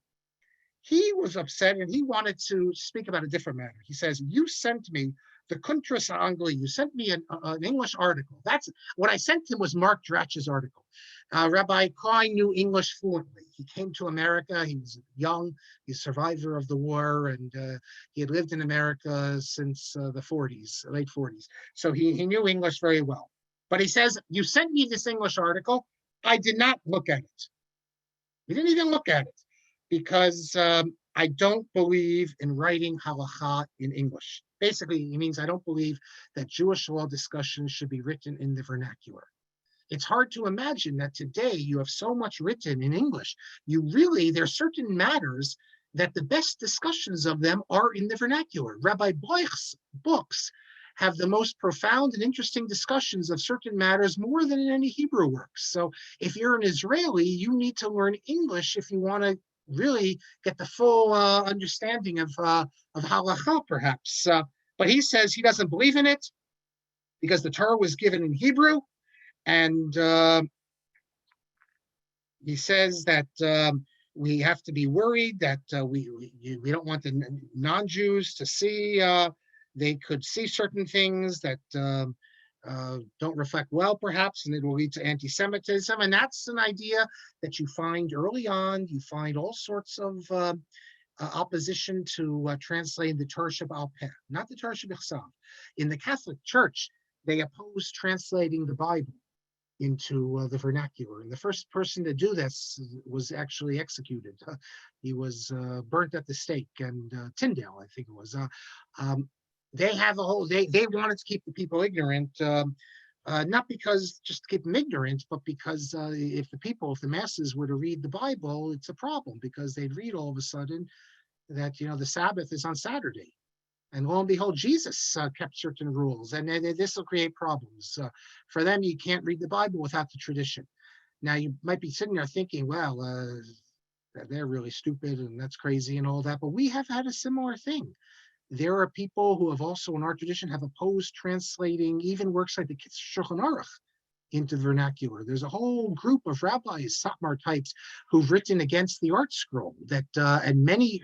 He was upset and he wanted to speak about a different matter. He says, you sent me the Kuntras Angli, you sent me an English article. That's what I sent him was Marc Dratch's article. Rabbi Klein knew English fluently. He came to America. He was young. He's a survivor of the war, and he had lived in America since the 40s, late 40s. So he knew English very well. But he says, you sent me this English article. I did not look at it. We didn't even look at it because I don't believe in writing halakha in English. Basically, he means I don't believe that Jewish law discussions should be written in the vernacular. It's hard to imagine that today you have so much written in English. There are certain matters that the best discussions of them are in the vernacular. Rabbi Bloch's books have the most profound and interesting discussions of certain matters more than in any Hebrew works. So if you're an Israeli, you need to learn English if you want to really get the full understanding of halakha, perhaps. But he says he doesn't believe in it because the Torah was given in Hebrew. And he says that we have to be worried that we don't want the non-Jews to see, they could see certain things that don't reflect well, perhaps, and it will lead to anti-Semitism. And that's an idea that you find early on. You find all sorts of opposition to translating the Torah Sheba'al Peh, not the Torah Shebechsav. In the Catholic Church, they oppose translating the Bible into the vernacular. And the first person to do this was actually executed. He was burnt at the stake, and Tyndale, I think it was. They have a whole, they wanted to keep the people ignorant, not because just to keep them ignorant, but because if the masses were to read the Bible, it's a problem because they'd read all of a sudden that, the Sabbath is on Saturday. And lo and behold, Jesus kept certain rules, and this will create problems. For them, you can't read the Bible without the tradition. Now, you might be sitting there thinking, well, they're really stupid and that's crazy and all that, but we have had a similar thing. There are people who have also, in our tradition, have opposed translating even works like the Shulchan Arukh into vernacular. There's a whole group of rabbis, Satmar types, who've written against the art scroll, and many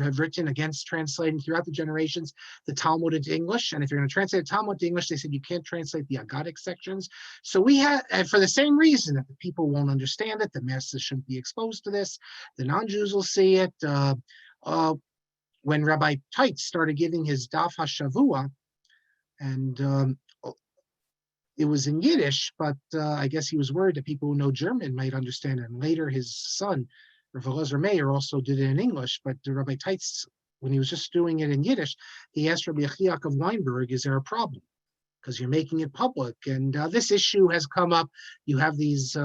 have written against translating throughout the generations the Talmud into English. And if you're going to translate the Talmud to English, they said you can't translate the Agadic sections. So we have, and for the same reason that the people won't understand it, the masses shouldn't be exposed to this, the non-Jews will see it. When Rabbi Teitz started giving his Daf HaShavua, and it was in Yiddish, but I guess he was worried that people who know German might understand it. And later his son, Rav Elazar Meir, also did it in English, but Rabbi Teitz, when he was just doing it in Yiddish, he asked Rabbi Achiak of Weinberg, is there a problem? Because you're making it public. And this issue has come up. You have these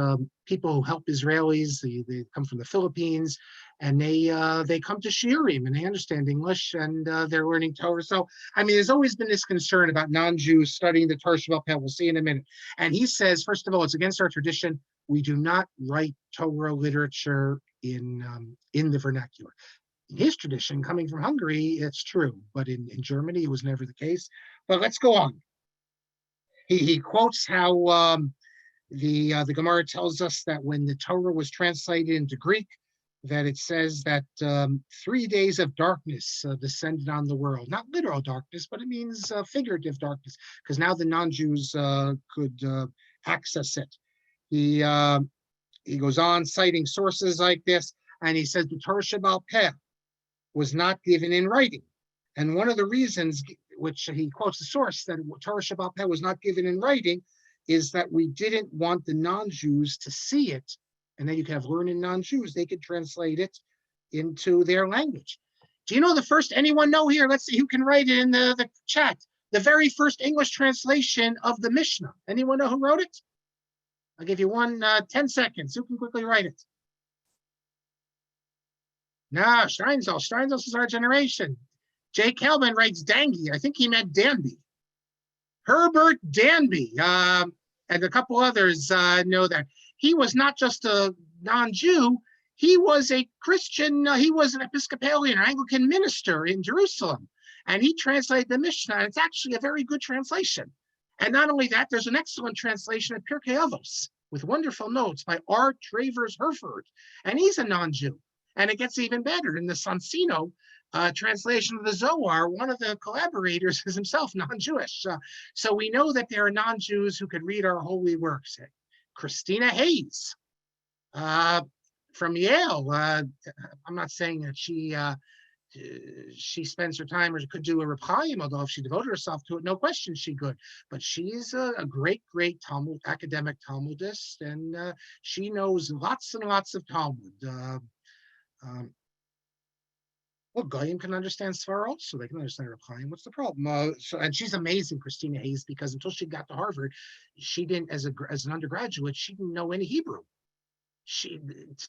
people who help Israelis, they come from the Philippines, and they come to Shiurim, and they understand English, and they're learning Torah. So, I mean, there's always been this concern about non-Jews studying the Torah Sheba'al Peh. We'll see in a minute. And he says, first of all, it's against our tradition. We do not write Torah literature in the vernacular. In his tradition, coming from Hungary, it's true, but in Germany, it was never the case. But let's go on. He quotes how the Gemara tells us that when the Torah was translated into Greek, that it says that 3 days of darkness descended on the world. Not literal darkness, but it means figurative darkness, because now the non-Jews could access it. He goes on citing sources like this, and he says the Torah Sheba'al Peh was not given in writing. And one of the reasons, which he quotes the source, that Torah Sheba'al Peh was not given in writing, is that we didn't want the non-Jews to see it And then you can have learned non-Jews, they could translate it into their language. Do you know the first, anyone know here? Let's see who can write it in the chat. The very first English translation of the Mishnah. Anyone know who wrote it? I'll give you 10 seconds. Who can quickly write it? No, Steinsaltz. Steinsaltz is our generation. Jay Kelman writes Danby. I think he meant Danby. Herbert Danby. And a couple others know that. He was not just a non-Jew. He was a Christian. He was an Episcopalian or Anglican minister in Jerusalem. And he translated the Mishnah. And it's actually a very good translation. And not only that, there's an excellent translation of Pirkei Avos with wonderful notes by R. Travers Herford. And he's a non-Jew. And it gets even better. In the Sonsino translation of the Zohar, one of the collaborators is himself non-Jewish. So we know that there are non-Jews who could read our holy works. Christina Hayes from Yale. I'm not saying that she spends her time or could do a Rephaim, although if she devoted herself to it, no question she could. But she's a great Talmud, academic Talmudist, and she knows lots and lots of Talmud. Well, Goyim can understand Svar also. They can understand Rephaim. What's the problem? And she's amazing, Christina Hayes, because until she got to Harvard, she didn't, as an undergraduate, she didn't know any Hebrew.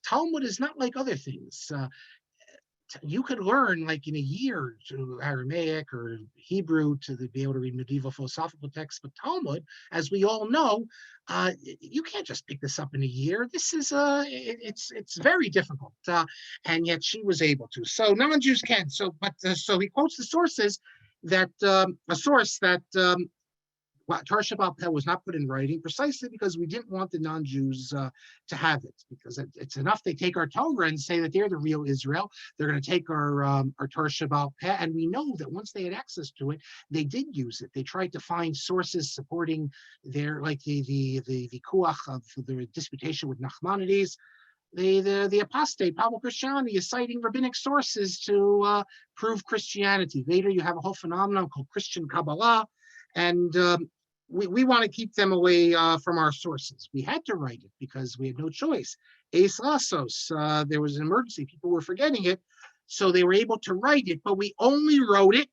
Talmud is not like other things. You could learn like in a year to Aramaic or Hebrew to be able to read medieval philosophical texts, but Talmud, as we all know, you can't just pick this up in a year. This is it's very difficult, and yet she was able to. So non-Jews can. So he quotes the sources that a source that Tar Shabbat Peh was not put in writing precisely because we didn't want the non-Jews to have it, because it's enough they take our Torah and say that they're the real Israel. They're going to take our Tar Shabbat Peh, and we know that once they had access to it, they did use it. They tried to find sources supporting their, like the Vikuach of the disputation with Nachmanides. The apostate, Pablo Christiani, is citing rabbinic sources to prove Christianity. Later, you have a whole phenomenon called Christian Kabbalah, and we want to keep them away from our sources. We had to write it because we had no choice. Eis Lassos, there was an emergency. People were forgetting it, so they were able to write it, but we only wrote it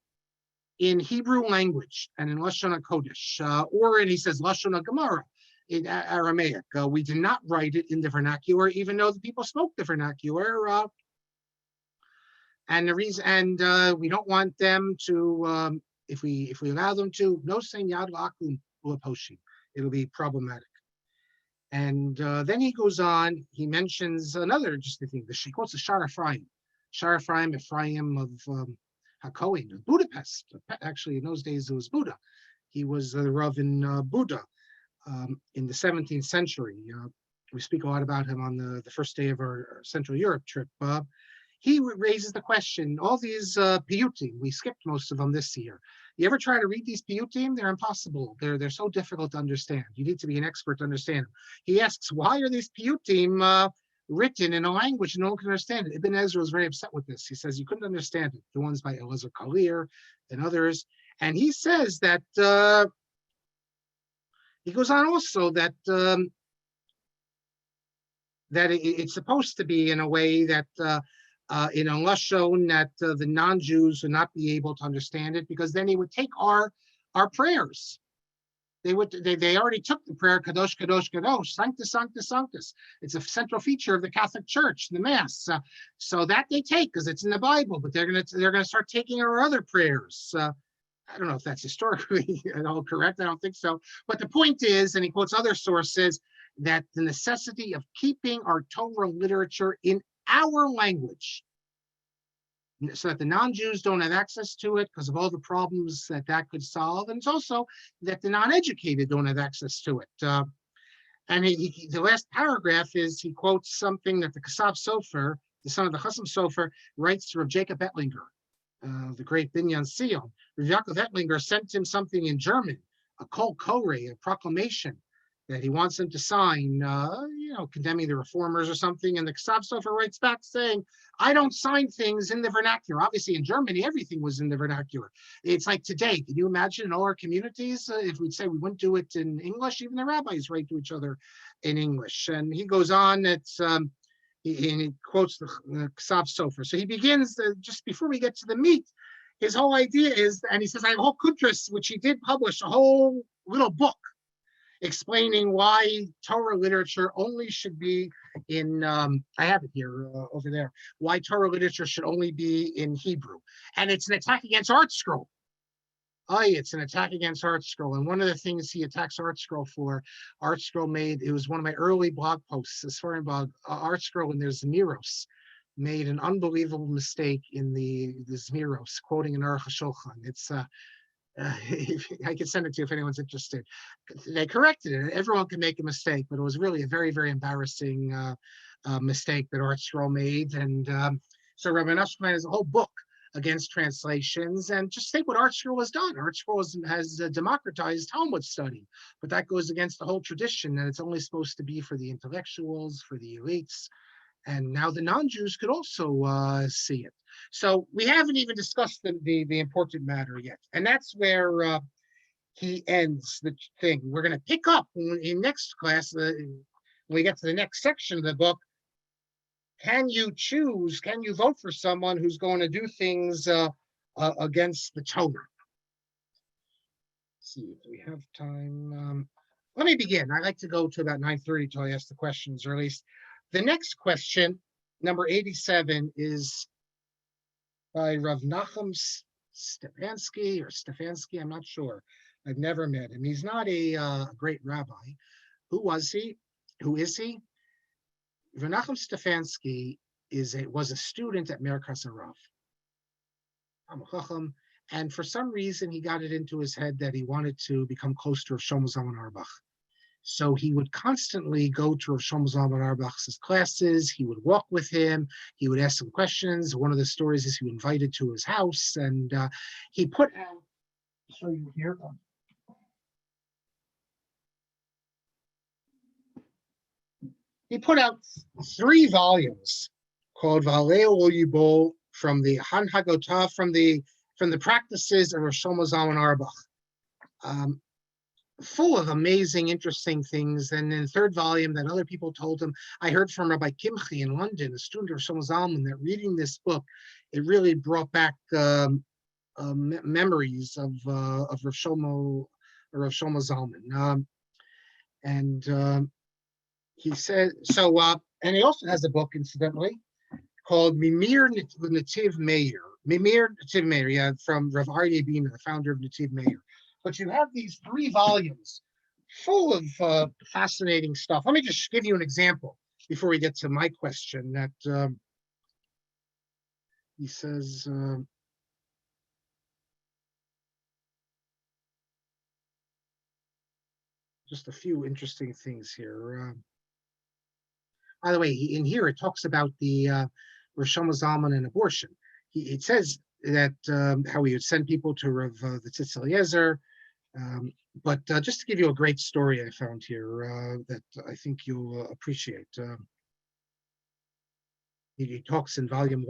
in Hebrew language and in Lashon HaKodesh, or, and he says, Lashon HaGemara, in Aramaic. We did not write it in the vernacular, even though the people spoke the vernacular. And the reason, and we don't want them to, if we allow them to, no saying yad la'akum u'aposhim, it'll be problematic. And then he goes on. He mentions another interesting thing. He quotes the Shar Ephraim, Ephraim of HaKohen, of Budapest. Actually, in those days it was Buddha. He was the Rav in Buddha. In the 17th century. We speak a lot about him on the first day of our Central Europe trip. He raises the question, all these piyutim, we skipped most of them this year. You ever try to read these piyutim? They're impossible. They're so difficult to understand. You need to be an expert to understand them. He asks, why are these piyutim written in a language no one can understand it? Ibn Ezra was very upset with this. He says you couldn't understand it. The ones by Elazar Kalir and others. And he says that he goes on also that it's supposed to be in a way that in a lashon that the non-Jews would not be able to understand it, because then he would take our prayers. They already took the prayer Kadosh Kadosh Kadosh, Sanctus Sanctus Sanctus. It's a central feature of the Catholic Church, the Mass. So that they take because it's in the Bible, but they're gonna start taking our other prayers. I don't know if that's historically at all correct. I don't think so. But the point is, and he quotes other sources, that the necessity of keeping our Torah literature in our language so that the non-Jews don't have access to it because of all the problems that could solve. And it's also that the non-educated don't have access to it. And the last paragraph is he quotes something that the Kasav Sofer, the son of the Chassam Sofer, writes to Rav Jacob Ettlinger, the great Binyan Sion. Rav Yaakov Ettlinger sent him something in German, a kol kore, a proclamation that he wants them to sign, condemning the reformers or something. And the Ksav Sofer writes back saying, I don't sign things in the vernacular. Obviously, in Germany, everything was in the vernacular. It's like today. Can you imagine in all our communities, if we'd say we wouldn't do it in English, even the rabbis write to each other in English. And he goes on, he quotes the Ksav Sofer. So he begins, just before we get to the meat, his whole idea is, and he says, I have a whole kuntras, which he did publish, a whole little book explaining why Torah literature only should be in, I have it here over there, why Torah literature should only be in Hebrew. And it's an attack against Art Scroll. It's an attack against Art Scroll. And one of the things he attacks Art Scroll for, Art Scroll made, it was one of my early blog posts, this foreign blog, Art Scroll, and there's Zmiros, made an unbelievable mistake in the Zmiros, quoting an Arukh ha-Shulhan. It's I can send it to you if anyone's interested. They corrected it. Everyone can make a mistake, but it was really a very, very embarrassing mistake that Art Scroll made. And so Rabbi Nashman has a whole book against translations, and just think what Art Scroll has done. Art Scroll has democratized Talmud study, but that goes against the whole tradition, and it's only supposed to be for the intellectuals, for the elites. And now the non-Jews could also see it. So we haven't even discussed the important matter yet. And that's where he ends the thing. We're going to pick up in next class, when we get to the next section of the book. Can you vote for someone who's going to do things against the Torah? Let's see if we have time. Let me begin. I like to go to about 9:30 till I ask the questions, or at least the next question, number 87, is by Rav Nachum Stefansky. I'm not sure. I've never met him. He's not a great rabbi. Who was he? Who is he? Rav Nachum Stefansky was a student at Merkas Arav. I'm a chacham, and for some reason he got it into his head that he wanted to become close to Rav Shlomo Zalman Auerbach. So he would constantly go to Rav Shlomo Zalman Auerbach's classes. He would walk with him. He would ask him questions. One of the stories is he was invited to his house, and he put out. I'll show you here. He put out 3 volumes called V'alei Yibol, from the Hanhagotah, from the practices of Rav Shlomo Zalman Auerbach. Full of amazing, interesting things. And in the 3rd volume, that other people told him, I heard from Rabbi Kimchi in London, a student of Shlomo Zalman, that reading this book, it really brought back memories of Rav Shlomo Zalman. He said so. And he also has a book, incidentally, called Mimir Nativ Meir. Mimir Nativ Meir, from Rav Aryeh Bina, the founder of Nativ Meir. But you have these 3 volumes full of fascinating stuff. Let me just give you an example before we get to my question. That he says, just a few interesting things here. By the way, in here it talks about the Rav Shlomo Zalman and abortion. It says that how he would send people to Rav the Tzitz Eliezer. But just to give you a great story I found here that I think you'll appreciate. He talks in volume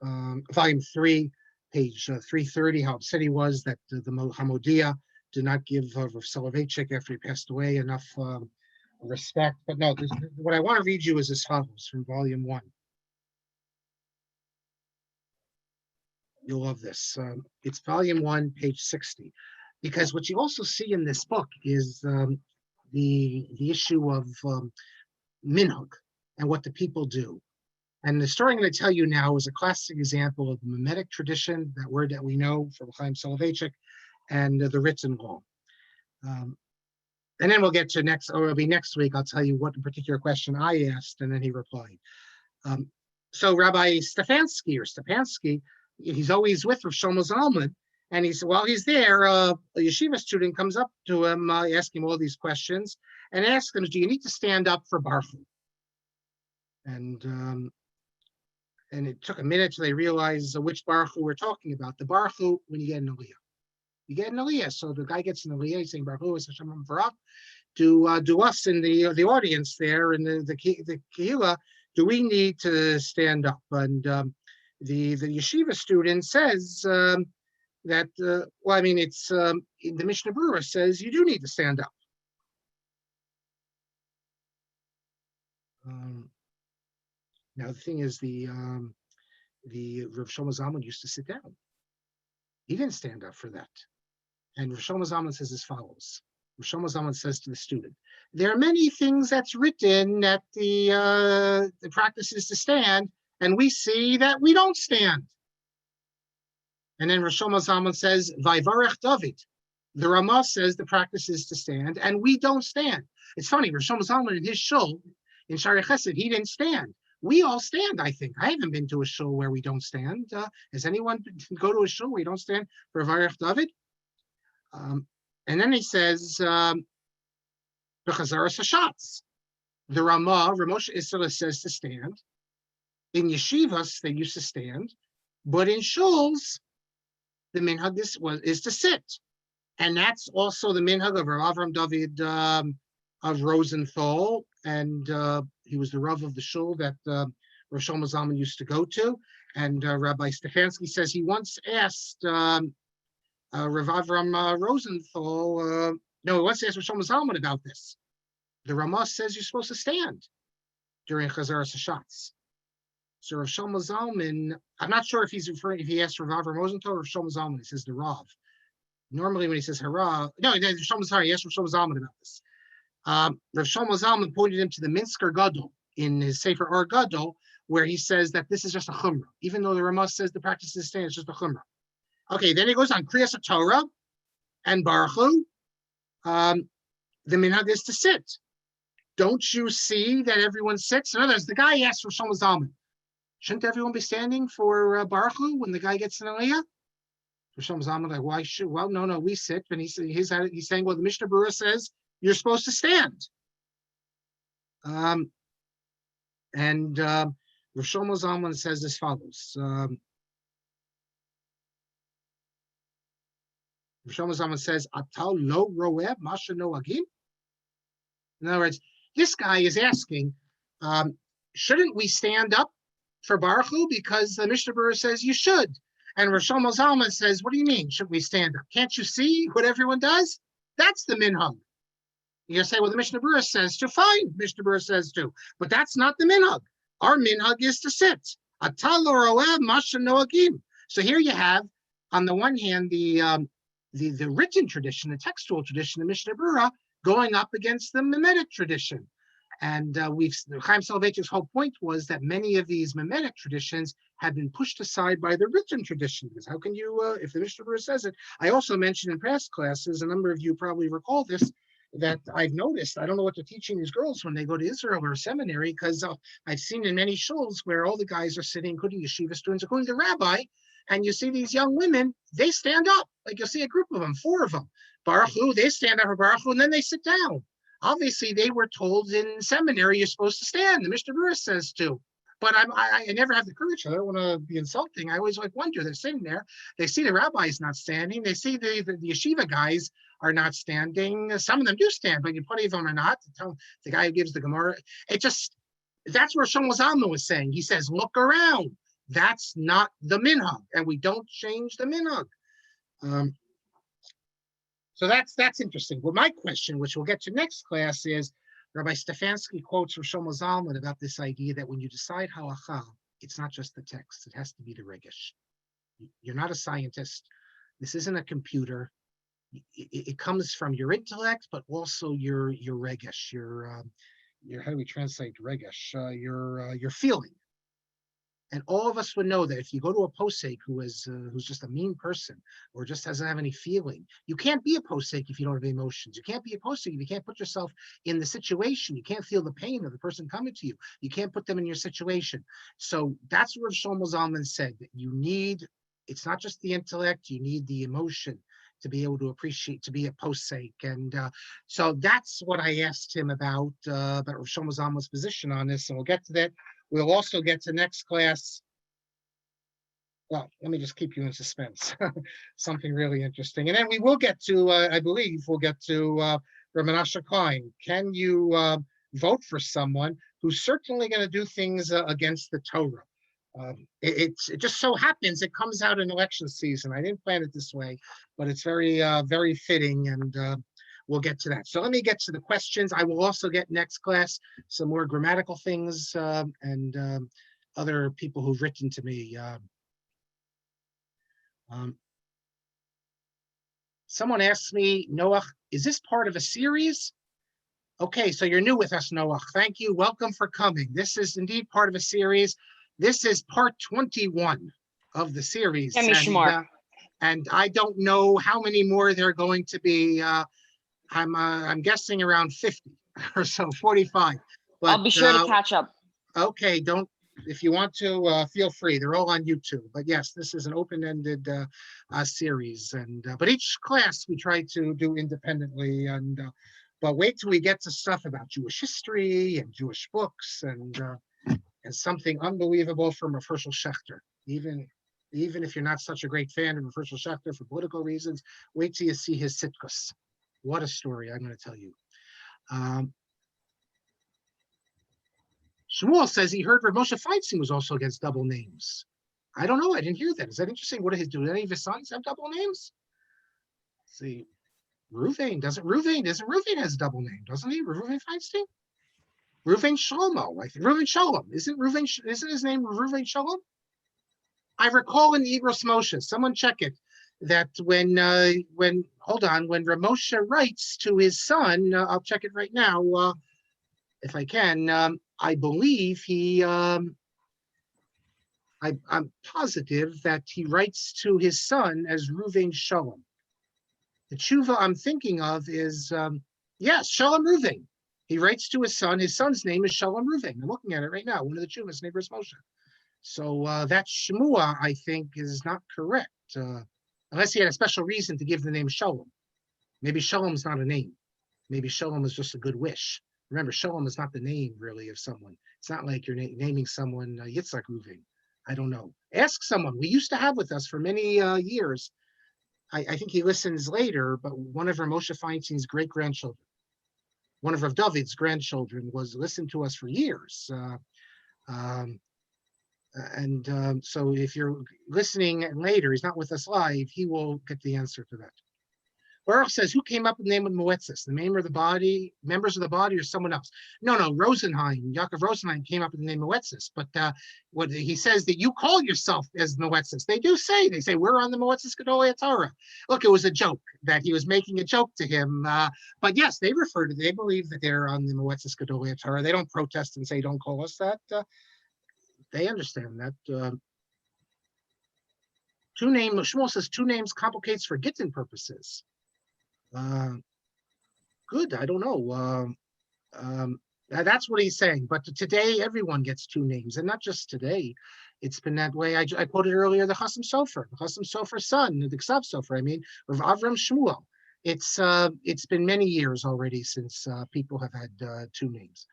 3, page 330, how upset he was that the Hamodia did not give Rav Soloveitchik, after he passed away, enough respect. But no, what I want to read you is as follows from volume 1. You'll love this. It's volume 1, page 60. Because what you also see in this book is the issue of minhag and what the people do. And the story I'm going to tell you now is a classic example of the mimetic tradition, that word that we know from Chaim Soloveitchik, and the written law. And then we'll get to it'll be next week, I'll tell you what particular question I asked, and then he replied. So Rabbi Stefansky, he's always with Rav Shlomo Zalman. And while he's there, a yeshiva student comes up to him, asking him all these questions, and asks him, do you need to stand up for Baruch Hu? And it took a minute till they realized which Baruch Hu we're talking about. The Baruch Hu when you get an Aliyah. You get an Aliyah. So the guy gets an Aliyah, he's saying Baruch Hu is Hashem Baruch. do us in the audience there in the kehillah, do we need to stand up? And the yeshiva student says that, well, I mean, it's the Mishnah Berurah says you do need to stand up. Now the thing is, the Rav Shlomo Zalman used to sit down. He didn't stand up for that. And Rav Shlomo Zalman says as follows. Rav Shlomo Zalman says to the student, there are many things that's written that the practice is to stand, and we see that we don't stand. And then Rav Shlomo Zalman says, Vayvarech David. The Ramah says the practice is to stand, and we don't stand. It's funny, Rav Shlomo Zalman in his shul, in Shari Chesed, he didn't stand. We all stand, I think. I haven't been to a shul where we don't stand. Has anyone go to a shul where you don't stand for Vayvarech David? And then he says, the Ramah, Ramosha Isserles says to stand. In yeshivas, they used to stand, but in shuls, the minhag is to sit. And that's also the minhag of Rav Avram David of Rosenthal, and he was the Rav of the shul that Rav Shlomo Zalman used to go to. And Rabbi Stefanski says he once asked Rav Avram Rosenthal, no, he once asked Rav Shlomo Zalman about this. The Ramah says you're supposed to stand during Chazaras Hashatz. So Rav Shlomo Zalman, I'm not sure if he's referring, if he asked Rav Avram Rosenthal or Rav Shlomo Zalman, he says the Rav. Normally when he says hara, no, he asked Rav Shlomo Zalman about this. Rav Shlomo Zalman pointed him to the Minsker Gadol in his Sefer Or Gadol, where he says that this is just a chumrah. Even though the Ramah says the practice is staying, it's just a chumrah. Okay, then he goes on Kriyas Torah and Baruch Hu. The minhag is to sit. Don't you see that everyone sits? In other words, the guy asked Rav Shlomo Zalman, shouldn't everyone be standing for Baruch Hu when the guy gets an aliyah? Rav Shlomo Zalman like, why should? Well, no, we sit. And he's saying, well, the Mishnah Berurah says you're supposed to stand. And Rav Shlomo Zalman says as follows. Rav Shlomo Zalman says, Atal lo roeb masha noagim. In other words, this guy is asking, shouldn't we stand up for Baruch Hu? Because the Mishnah Berurah says you should. And Rav Shlomo Zalman says, what do you mean, should we stand up? Can't you see what everyone does? That's the minhag. You say, well, the Mishnah Berurah says to, fine, Mishnah Berurah says to, but that's not the minhag. Our minhag is to sit. Atal lo roeb masha noagim. So here you have, on the one hand, the written tradition, the textual tradition of Mishnah Berurah, going up against the Maimonic tradition. And Chaim Soloveitchik's whole point was that many of these Maimonic traditions have been pushed aside by the written tradition. Because how can you, if the Mishnah Berurah says it? I also mentioned in past classes, a number of you probably recall this, that I've noticed, I don't know what they're teaching these girls when they go to Israel or seminary, because I've seen in many shuls where all the guys are sitting, including yeshiva students, including the rabbi, and you see these young women, they stand up. Like you'll see a group of them, 4 of them. Baruch Hu, they stand up for Baruch Hu, and then they sit down. Obviously, they were told in seminary you're supposed to stand. The Mishnah Berurah says to. But I never have the courage. I don't want to be insulting. I always wonder. They're sitting there. They see the rabbis not standing. They see the yeshiva guys are not standing. Some of them do stand, but plenty of them are not. The guy who gives the Gemara. That's where Shlomo Zalman was saying. He says, look around. That's not the minhag, and we don't change the minhag. So that's interesting. Well, my question, which we'll get to next class, is Rabbi Stefanski quotes from Shlomo Zalman about this idea that when you decide halakhah, it's not just the text; it has to be the regesh. You're not a scientist. This isn't a computer. It comes from your intellect, but also your regesh, your how do we translate regesh? Your feeling. And all of us would know that if you go to a posek who's just a mean person or just doesn't have any feeling, you can't be a posek if you don't have emotions. You can't be a posek if you can't put yourself in the situation. You can't feel the pain of the person coming to you. You can't put them in your situation. So that's what Shlomo Zalman said, that you need, it's not just the intellect, you need the emotion to be able to appreciate, to be a posek. And so that's what I asked him about Shlomo Zalman's position on this, and we'll get to that. We'll also get to next class. Well, let me just keep you in suspense. Something really interesting. And then we will get to, I believe, we'll get to Ramanasha Klein, can you vote for someone who's certainly going to do things against the Torah? It just so happens it comes out in election season. I didn't plan it this way, but it's very fitting, and we'll get to that. So let me get to the questions. I will also get next class some more grammatical things and other people who've written to me. Someone asked me, Noah, is this part of a series? Okay, so you're new with us, Noah. Thank you. Welcome for coming. This is indeed part of a series. This is part 21 of the series. And I don't know how many more there are going to be. I'm guessing around 50 or so, 45. But I'll be sure to catch up. Okay, if you want to, feel free. They're all on YouTube. But yes, this is an open-ended series. But each class we try to do independently. But wait till we get to stuff about Jewish history and Jewish books and something unbelievable from Rav Hershel Schachter. Even if you're not such a great fan of Rav Hershel Schachter for political reasons, wait till you see his sitkus. What a story, I'm going to tell you. Shmuel says he heard Rav Moshe Feinstein was also against double names. I don't know. I didn't hear that. Is that interesting? What do any of his sons have double names? Let's see. Ruvain has a double name, doesn't he? Ruvain Feinstein? Ruvain Shlomo, I think. Ruvain Shalom. Isn't his name Ruvain Shalom? I recall in the Igros Moshe, someone check it, that when Rav Moshe writes to his son, I'll check it right now, if I can, I believe I'm positive that he writes to his son as Ruvain Shalom. The tshuva I'm thinking of is, yes, Shalom Ruvain. He writes to his son. His son's name is Shalom Ruvain. I'm looking at it right now. One of the tshuvas, neighbors Moshe. So that Shmua, I think, is not correct, unless he had a special reason to give the name Shalom. Maybe Shalom's not a name. Maybe Shalom is just a good wish. Remember, Shalom is not the name, really, of someone. It's not like you're naming someone Yitzhak Ruvain. I don't know. Ask someone. We used to have with us for many years. I think he listens later, but one of Rav Moshe Feinstein's great-grandchildren, one of Rav David's grandchildren, was listened to us for years. So if you're listening later, he's not with us live, he will get the answer to that. Baruch says, who came up with the name of Moetzes? The members of the body, or someone else? No, Yaakov Rosenheim came up with the name Moetzes. But what he says that you call yourself as Moetzes. They say, we're on the Moetzes Gedolei Torah. Look, it was a joke that he was making a joke to him. But yes, they believe that they're on the Moetzes Gedolei Torah. They don't protest and say, don't call us that. They understand that. Shmuel says 2 names complicates for Gittin purposes. Good. I don't know. That's what he's saying. But today, everyone gets 2 names, and not just today. It's been that way. I quoted earlier the Chassam Sofer's son, the Ksav Sofer. I mean, of Avram Shmuel. It's been many years already since people have had 2 names.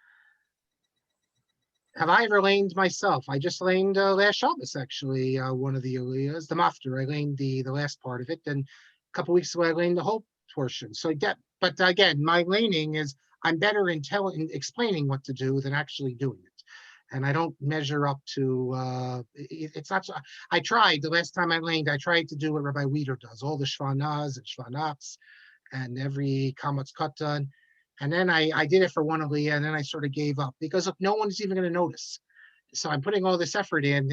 Have I ever laned myself? I just laned last Shabbos, actually, one of the Aliyahs, the Mafter. I laned the last part of it, and a couple weeks ago I laned the whole portion. So but again, my laning is I'm better in explaining what to do than actually doing it. And I don't measure up to, it's not, I tried, the last time I laned, I tried to do what Rabbi Weider does, all the Shvanas and Shvanats and every Kamatz Katan. And then I did it for one Aliyah, and then I sort of gave up because look, no one's even going to notice. So I'm putting all this effort in.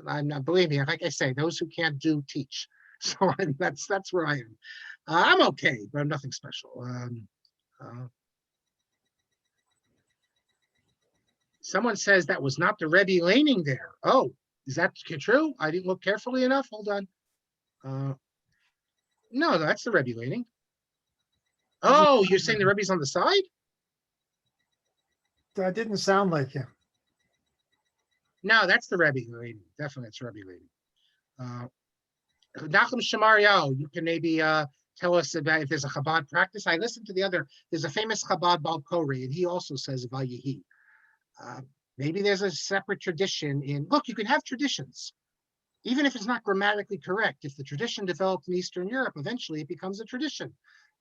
I'm not, believe me, like I say, those who can't do teach. So that's where I am. I'm okay, but I'm nothing special. Someone says that was not the Rebbe laning there. Oh, is that true? I didn't look carefully enough. Hold on. No, that's the Rebbe laning. Oh, you're saying the Rebbe's on the side? That didn't sound like him. No, that's the Rebbe laning. Definitely, it's Rebbe laning. Nachum Shemariah, you can maybe tell us about if there's a Chabad practice. I listened to there's a famous Chabad Baal Koreh, and he also says Vayehi. Maybe there's a separate tradition look, you can have traditions. Even if it's not grammatically correct, if the tradition developed in Eastern Europe, eventually it becomes a tradition.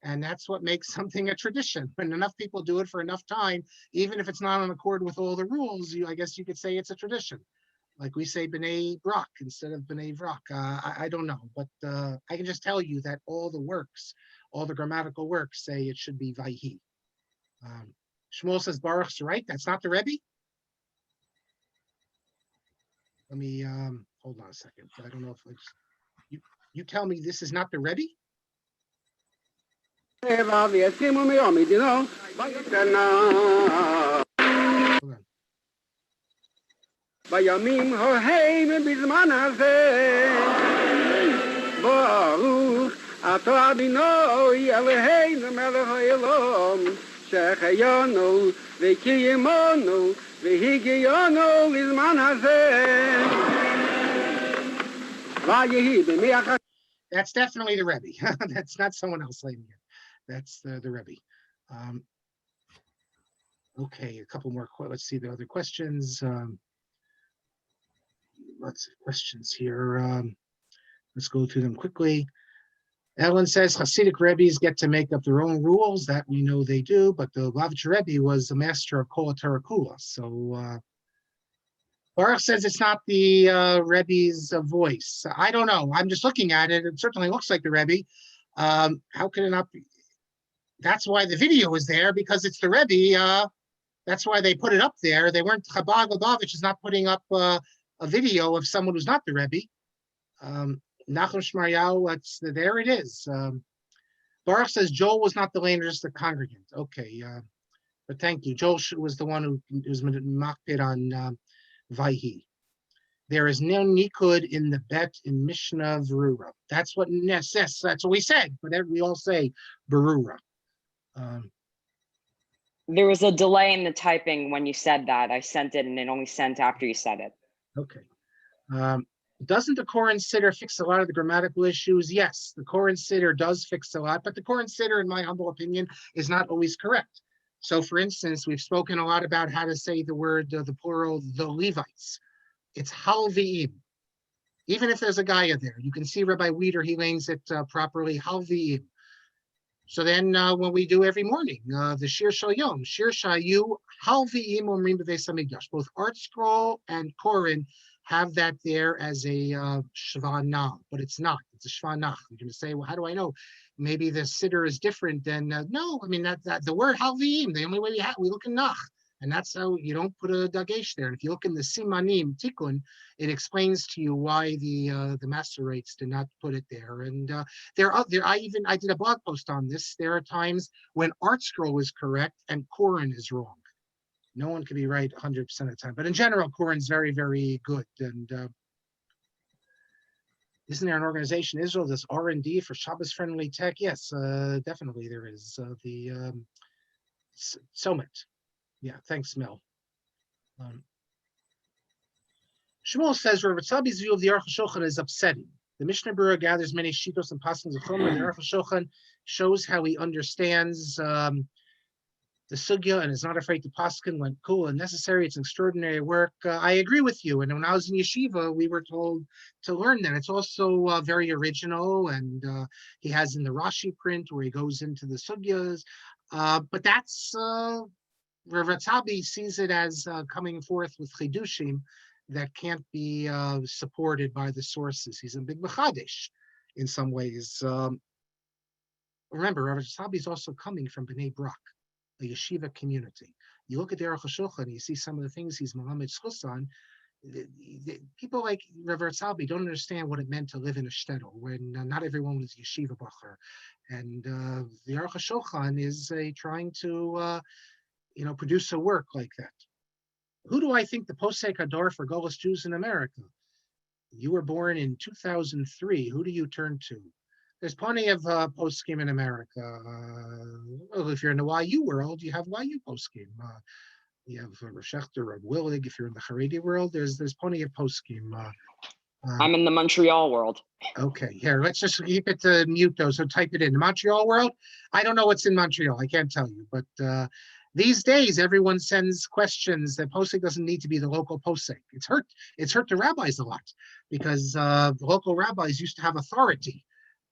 And that's what makes something a tradition. When enough people do it for enough time, even if it's not in accord with all the rules, I guess you could say it's a tradition. Like we say B'nai Brak instead of B'nai Vrak. I don't know, but I can just tell you that all the works, all the grammatical works say it should be Vayhi. Shmuel says Baruch's right. That's not the Rebbe. Let me hold on a second. I don't know if it's you tell me this is not the Rebbe? Hold on. בימים ההם בזמן הזה ברוך אתה אדינוי אלוהינו מלך העולם שהחיינו וקיימנו והגיענו לזמן הזה ויהי בימי החג. That's definitely the Rebbe. That's not someone else saying it. That's the Rebbe. Okay, a couple more. Let's see the other questions. Lots of questions here. Let's go through them quickly. Ellen says Hasidic Rebbes get to make up their own rules. That we know they do, but the Lubavitcher Rebbe was the master of Kol HaTorah. So Baruch says it's not the Rebbe's voice. I don't know. I'm just looking at it. It certainly looks like the Rebbe. How can it not be? That's why the video is there, because it's the Rebbe. That's why they put it up there. They weren't, Chabad Lubavitch is not putting up a video of someone who's not the Rebbe. Nachum Shmaryahu, there it is. Baruch says Joel was not the lane, just the congregant. Okay, but thank you. Joel was the one who was makpid on Vayhi. There is no nikud in the bet in Mishnah Berurah. That's what that's what we said, but we all say Berurah. There was a delay in the typing when you said that. I sent it and it only sent after you said it. Okay. Doesn't the Koran Siddur fix a lot of the grammatical issues? Yes, the Koran Siddur does fix a lot, but the Koran Siddur, in my humble opinion, is not always correct. So, for instance, we've spoken a lot about how to say the word, the plural, the Levites. It's halvi'im. Even if there's a Gaia there, you can see Rabbi Weider, he lanes it properly, halvi'im. So then when we do every morning, the Shir Shal Yom, Shir Shayu, halvi'im omrim b'Beis HaMikdash. Both Art Scroll and Koran have that there as a shvanah, but it's not. It's a shvanach. You're going to say, well, how do I know? Maybe the siddur is different than, no, I mean, that the word halvi'im, the only way we look in nach, and that's how you don't put a dagesh there. And if you look in the simanim, tikkun, it explains to you why the Masoretes did not put it there. And I did a blog post on this. There are times when Art Scroll is correct and Koran is wrong. No one can be right 100% of the time, but in general, Koran's very, very good. And isn't there an organization in Israel that's R&D for Shabbos-friendly tech? Yes, definitely there is. The Summit. Yeah, thanks, Mel. Shmuel says Rav Tzadok's view of the Arukh HaShulhan is upsetting. The Mishnah Berurah gathers many shitos and passages of Chomer. The Arukh HaShulhan shows how he understands the sugya and is not afraid to paskin when cool and necessary. It's an extraordinary work. I agree with you. And when I was in yeshiva, we were told to learn that. It's also very original, and he has in the Rashi print where he goes into the sugyas. But that's Rav Tzadok sees it as coming forth with chidushim that can't be supported by the sources. He's a big mechadish in some ways. Remember, Rav Tzadok is also coming from B'nai Brak, a yeshiva community. You look at the Arukh HaShulhan, you see some of the things he's Melamed Schus on. People like Rav Tzadok don't understand what it meant to live in a shtetl when not everyone was yeshiva bacher. And the Arukh HaShulhan is trying to produce a work like that. Who do I think the Posek Hador for Golos Jews in America? You were born in 2003. Who do you turn to? There's plenty of poskim in America. Well, if you're in the YU world, you have YU poskim. You have Rav Shechter, Rav Willig. If you're in the Haredi world, there's plenty of poskim. I'm in the Montreal world. Okay, here, let's just keep it to mute though. So type it in. The Montreal world. I don't know what's in Montreal. I can't tell you, but These days, everyone sends questions. The posek doesn't need to be the local posek. It's hurt the rabbis a lot because local rabbis used to have authority.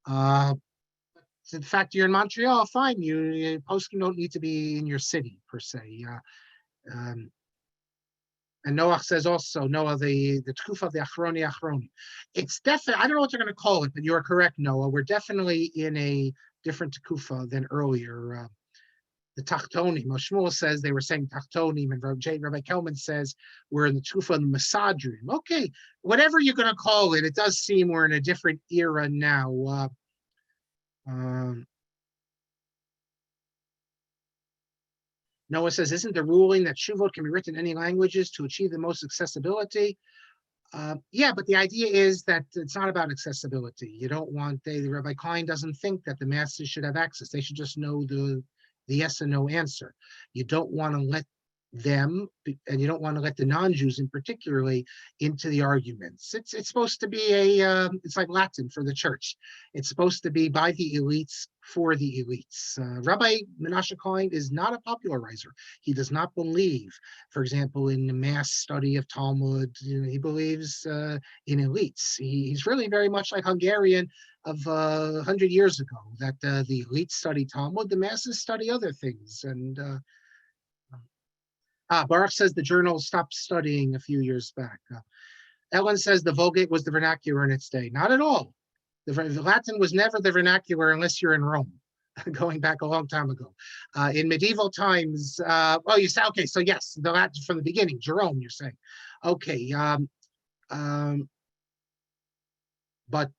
In fact, you're in Montreal, fine. You poskim don't need to be in your city per se. And Noah says also, Noah, the tkufa of the achroni. It's definitely, I don't know what they're going to call it, but you're correct, Noah. We're definitely in a different tkufa than earlier. The Tachtonim, Shmuel says they were saying Tachtonim, and Rabbi Kelman says we're in the tkufa of the Masadrim. Okay, whatever you're going to call it, it does seem we're in a different era now. Noah says, isn't the ruling that shuvot can be written in any languages to achieve the most accessibility? Yeah, but the idea is that it's not about accessibility. You don't want, the Rabbi Klein doesn't think that the masses should have access. They should just know the yes and no answer. You don't want to let them, and you don't want to let the non-Jews in particularly into the arguments. It's supposed to be it's like Latin for the church. It's supposed to be by the elites for the elites. Rabbi Menashe Klein is not a popularizer. He does not believe, for example, in the mass study of Talmud. He believes in elites. He's really very much like Hungarian of 100 years ago, that the elites study Talmud, the masses study other things. And Baruch says the journal stopped studying a few years back. Ellen says the Vulgate was the vernacular in its day. Not at all. The Latin was never the vernacular unless you're in Rome, going back a long time ago. In medieval times, you say, okay, so yes, the Latin from the beginning, Jerome, you're saying. Okay, but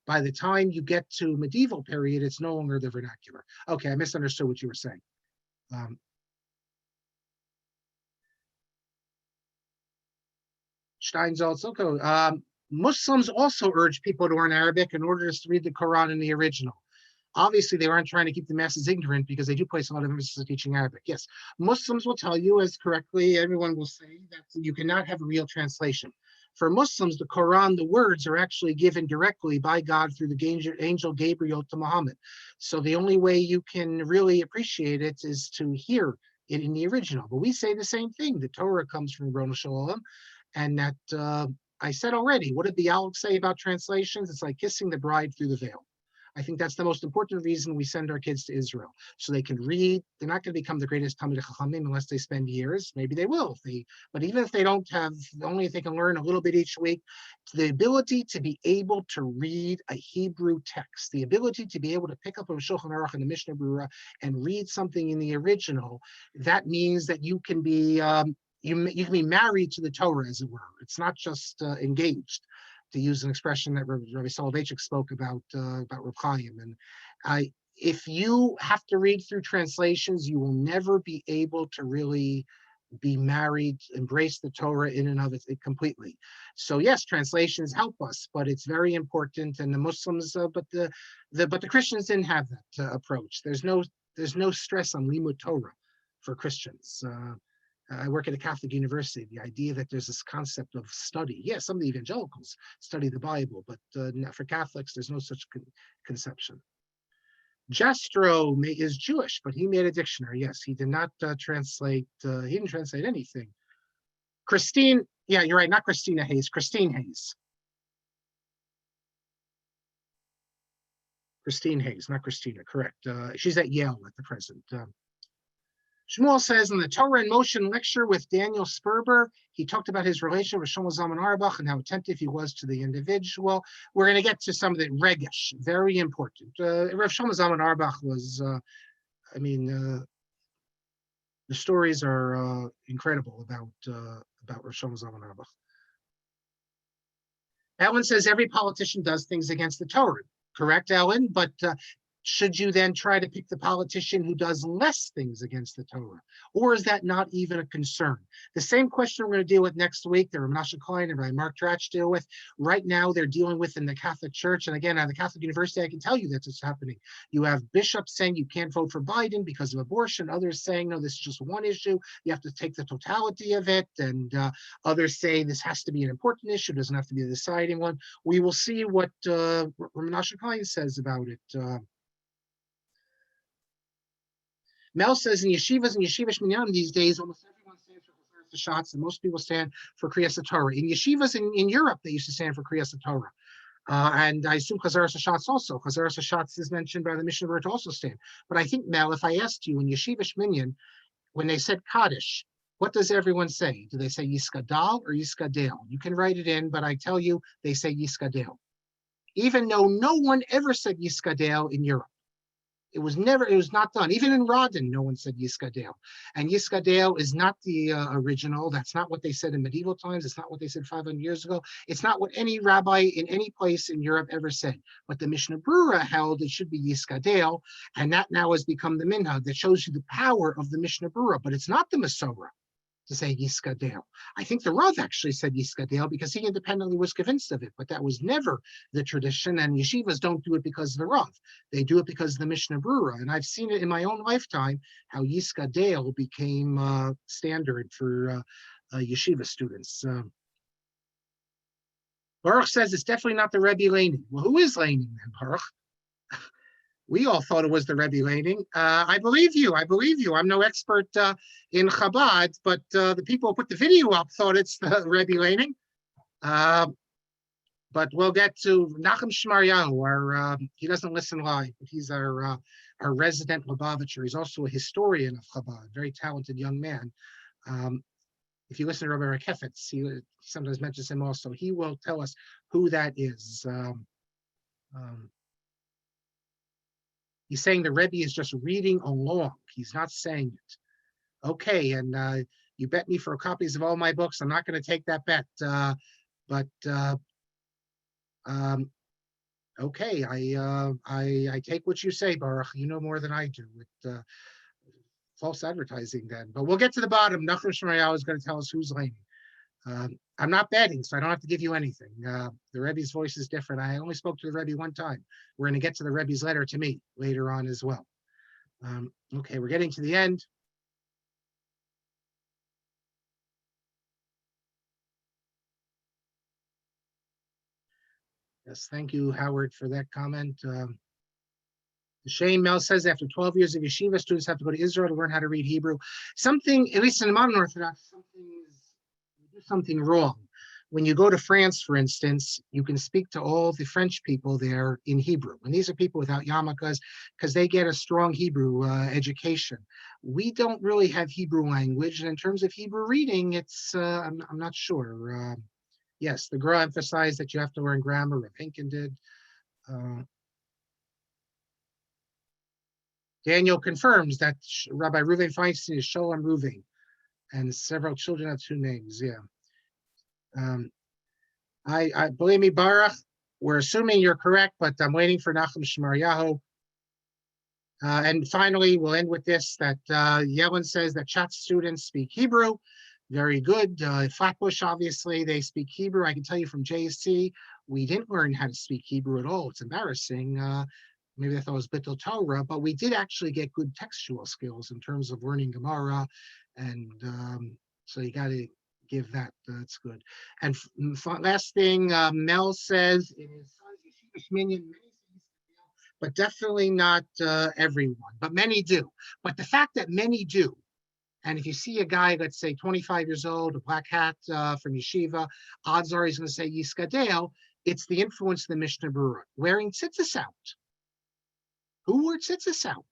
by the time you get to medieval period, it's no longer the vernacular. Okay, I misunderstood what you were saying. Steinsaltz, okay. Muslims also urge people to learn Arabic in order to read the Quran in the original. Obviously, they aren't trying to keep the masses ignorant because they do place a lot of emphasis on teaching Arabic. Yes, Muslims will tell you, as correctly everyone will say, that you cannot have a real translation. For Muslims, the Quran, the words are actually given directly by God through the angel Gabriel to Muhammad. So the only way you can really appreciate it is to hear it in the original. But we say the same thing. The Torah comes from Ribbono Shel Olam, and that I said already, what did the Arukh say about translations? It's like kissing the bride through the veil. I think that's the most important reason we send our kids to Israel, so they can read. They're not going to become the greatest Talmidei Chachamim unless they spend years. Maybe they will. But even if they don't have, only if they can learn a little bit each week, the ability to be able to read a Hebrew text, the ability to be able to pick up a Shulchan Aruch and the Mishnah Berurah and read something in the original, that means that you can be you can be married to the Torah, as it were. It's not just engaged, to use an expression that Rabbi Soloveitchik spoke about Reb Chaim. And if you have to read through translations, you will never be able to really be married, embrace the Torah in and of it completely. So yes, translations help us, but it's very important. And the Muslims, but the Christians didn't have that approach. There's no stress on limud Torah for Christians. I work at a Catholic university. The idea that there's this concept of study. Yes, some of the evangelicals study the Bible, but for Catholics, there's no such conception. Jastrow is Jewish, but he made a dictionary. Yes, he did not translate. He didn't translate anything. Christine, yeah, you're right. Not Christina Hayes. Christine Hayes. Christine Hayes, not Christina. Correct. She's at Yale at the present. Shmuel says in the Torah in Motion lecture with Daniel Sperber, he talked about his relation with Shlomo Zalman Auerbach and how attentive he was to the individual. We're going to get to some of the regesh, very important. Rav Shlomo Zalman Auerbach was, the stories are incredible about Rav Shlomo Zalman Auerbach. Ellen says every politician does things against the Torah. Correct, Ellen? But should you then try to pick the politician who does less things against the Torah? Or is that not even a concern? The same question we're going to deal with next week, that Menashe Klein and Marc deal with. Right now, they're dealing with in the Catholic Church. And again, at the Catholic University, I can tell you that it's happening. You have bishops saying you can't vote for Biden because of abortion. Others saying, no, this is just one issue. You have to take the totality of it. And others say this has to be an important issue. It doesn't have to be the deciding one. We will see what Menashe Klein says about it. Mel says in yeshivas and yeshivish minyanim these days, almost everyone stands for shots, and most people stand for Kriyas Torah. In yeshivas in Europe, they used to stand for Kriyas Torah. And I assume Chazaras Hashatz also. Chazaras Hashatz is mentioned by the Mishnah Berurah to also stand. But I think, Mel, if I asked you in Yeshivish Minyan, when they said Kaddish, what does everyone say? Do they say Yiskadal or Yiskadel? You can write it in, but I tell you, they say Yiskadel. Even though no one ever said Yiskadel in Europe. It was not done. Even in Rodin, no one said Yiskadel. And Yiskadel is not the original. That's not what they said in medieval times. It's not what they said 500 years ago. It's not what any rabbi in any place in Europe ever said. But the Mishnah Berurah held it should be Yiskadel, and that now has become the minhag that shows you the power of the Mishnah Berurah. But it's not the Masorah to say Yiskadel. I think the Rav actually said Yiskadel because he independently was convinced of it, but that was never the tradition, and yeshivas don't do it because of the Rav. They do it because of the Mishnah Berurah, and I've seen it in my own lifetime, how Yiskadel became standard for yeshiva students. Baruch says it's definitely not the Rebbe Laning. Well, who is Laning then, Baruch? We all thought it was the Rebbe Laning. I believe you. I'm no expert in Chabad, but the people who put the video up thought it's the Rebbe Laning. But we'll get to Nachum Shmaryahu. He doesn't listen live, but he's our resident Lubavitcher. He's also a historian of Chabad, very talented young man. If you listen to Rabbi Rekefetz, he sometimes mentions him also. He will tell us who that is. He's saying the Rebbe is just reading along. He's not saying it. Okay, and you bet me for copies of all my books. I'm not going to take that bet. Okay, I take what you say, Baruch. You know more than I do with false advertising then. But we'll get to the bottom. Nachum Shmaryahu is going to tell us who's Laning. I'm not betting, so I don't have to give you anything. The Rebbe's voice is different. I only spoke to the Rebbe one time. We're going to get to the Rebbe's letter to me later on as well. Okay, we're getting to the end. Yes, thank you, Howard, for that comment. Shane Mel says after 12 years of yeshiva, students have to go to Israel to learn how to read Hebrew. Something, at least in the modern Orthodox, something wrong. When you go to France, for instance, you can speak to all the French people there in Hebrew. And these are people without yarmulkes because they get a strong Hebrew education. We don't really have Hebrew language. And in terms of Hebrew reading, it's, I'm not sure. Yes, the Gra emphasized that you have to learn grammar. Rav Hinken did. Daniel confirms that Rabbi Reuven Feinstein is Sholem Reuven, and several children have two names. Yeah. I believe me, Baruch, we're assuming you're correct, but I'm waiting for Nachum Shmaryahu. And finally, we'll end with this, that Yellen says that Chat students speak Hebrew. Very good. Flatbush, obviously, they speak Hebrew. I can tell you from JSC, we didn't learn how to speak Hebrew at all. It's embarrassing. Maybe they thought it was Bittul Torah, but we did actually get good textual skills in terms of learning Gemara. And so you got to give that, that's good. And last thing, Mel says it is many things, but definitely not everyone, but many do. But the fact that many do, and if you see a guy, let's say 25 years old, a black hat from yeshiva, odds are he's going to say Yiskadel. It's the influence of the Mishnah Berurah. Wearing tzitzis out. Who wore tzitzis out?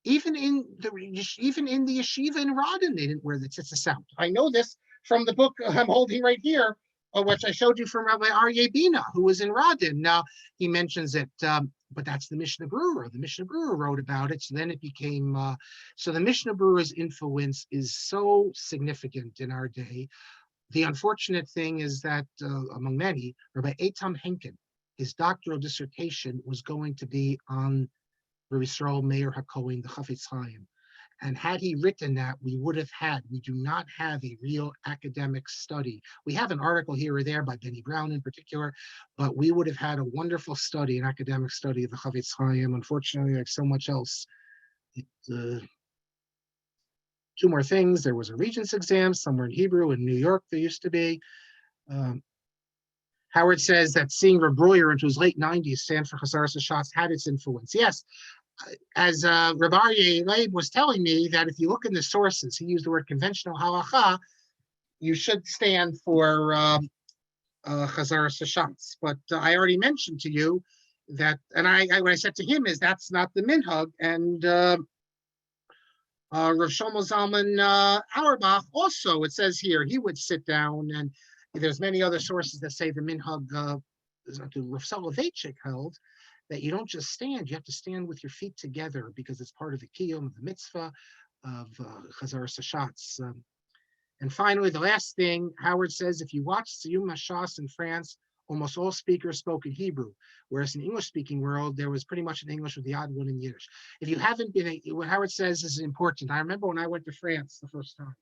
Even in the yeshiva in Rodin, they didn't wear the tzitzis out. I know this from the book I'm holding right here, which I showed you from Rabbi Aryeh Bina, who was in Rodin. Now he mentions it, but that's the Mishnah Berurah. The Mishnah Berurah wrote about it, so then it became. So the Mishnah Berurah's influence is so significant in our day. The unfortunate thing is that among many, Rabbi Eitam Henkin, his doctoral dissertation was going to be on Rabbi Yisrael Meir HaKohen, the Chafetz Chaim. And had he written that, we do not have a real academic study. We have an article here or there by Benny Brown in particular, but we would have had a wonderful study, an academic study of the Chafetz Chaim. Unfortunately, like so much else, two more things. There was a Regents exam somewhere in Hebrew in New York, there used to be. Howard says that seeing Reb Breuer into his late 90s stand for Chazaras Hashatz had its influence. Yes, as Rabbi Aryeh Leib was telling me, that if you look in the sources, he used the word conventional halakhah, you should stand for Chazaras Hashatz. But I already mentioned to you that, and what I said to him is that's not the minhag. And Rav Shlomo Zalman Auerbach also, it says here, he would sit down, and there's many other sources that say the minhag, Rav Soloveitchik held that you don't just stand, you have to stand with your feet together because it's part of the kiyum of the mitzvah of Chazaras Hashatz. And finally, the last thing, Howard says, if you watch Siyum Hashas in France, almost all speakers spoke in Hebrew, whereas in the English-speaking world, there was pretty much an English with the odd one in Yiddish. If you haven't been, what Howard says is important. I remember when I went to France the first time,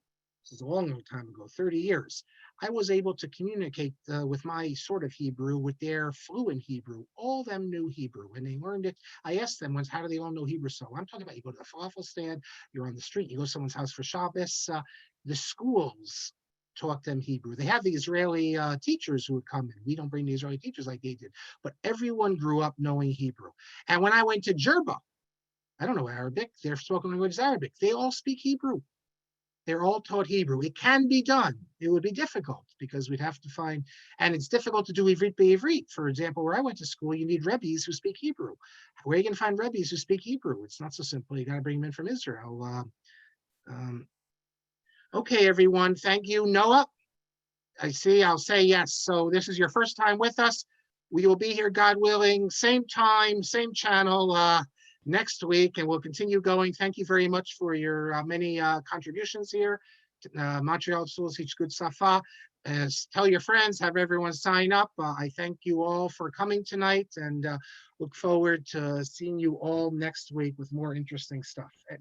this is a long, long time ago, 30 years, I was able to communicate with my sort of Hebrew with their fluent Hebrew. All of them knew Hebrew, and they learned it. I asked them once, how do they all know Hebrew? So I'm talking about, you go to the falafel stand, you're on the street, you go to someone's house for Shabbos, the schools taught them Hebrew. They have the Israeli teachers who would come in. We don't bring the Israeli teachers like they did, but everyone grew up knowing Hebrew. And when I went to Jerba, I don't know Arabic, their spoken language is Arabic. They all speak Hebrew. They're all taught Hebrew. It can be done. It would be difficult because we'd have to find, and it's difficult to do Ivrit be'Ivrit. For example, where I went to school, you need rebbes who speak Hebrew. Where are you going to find rebbes who speak Hebrew? It's not so simple. You got to bring them in from Israel. Okay, everyone. Thank you. Noah, I see. I'll say yes. So this is your first time with us. We will be here, God willing, same time, same channel next week, and we'll continue going. Thank you very much for your many contributions here. Montreal schools teach good safa. Tell your friends, have everyone sign up. I thank you all for coming tonight, and look forward to seeing you all next week with more interesting stuff.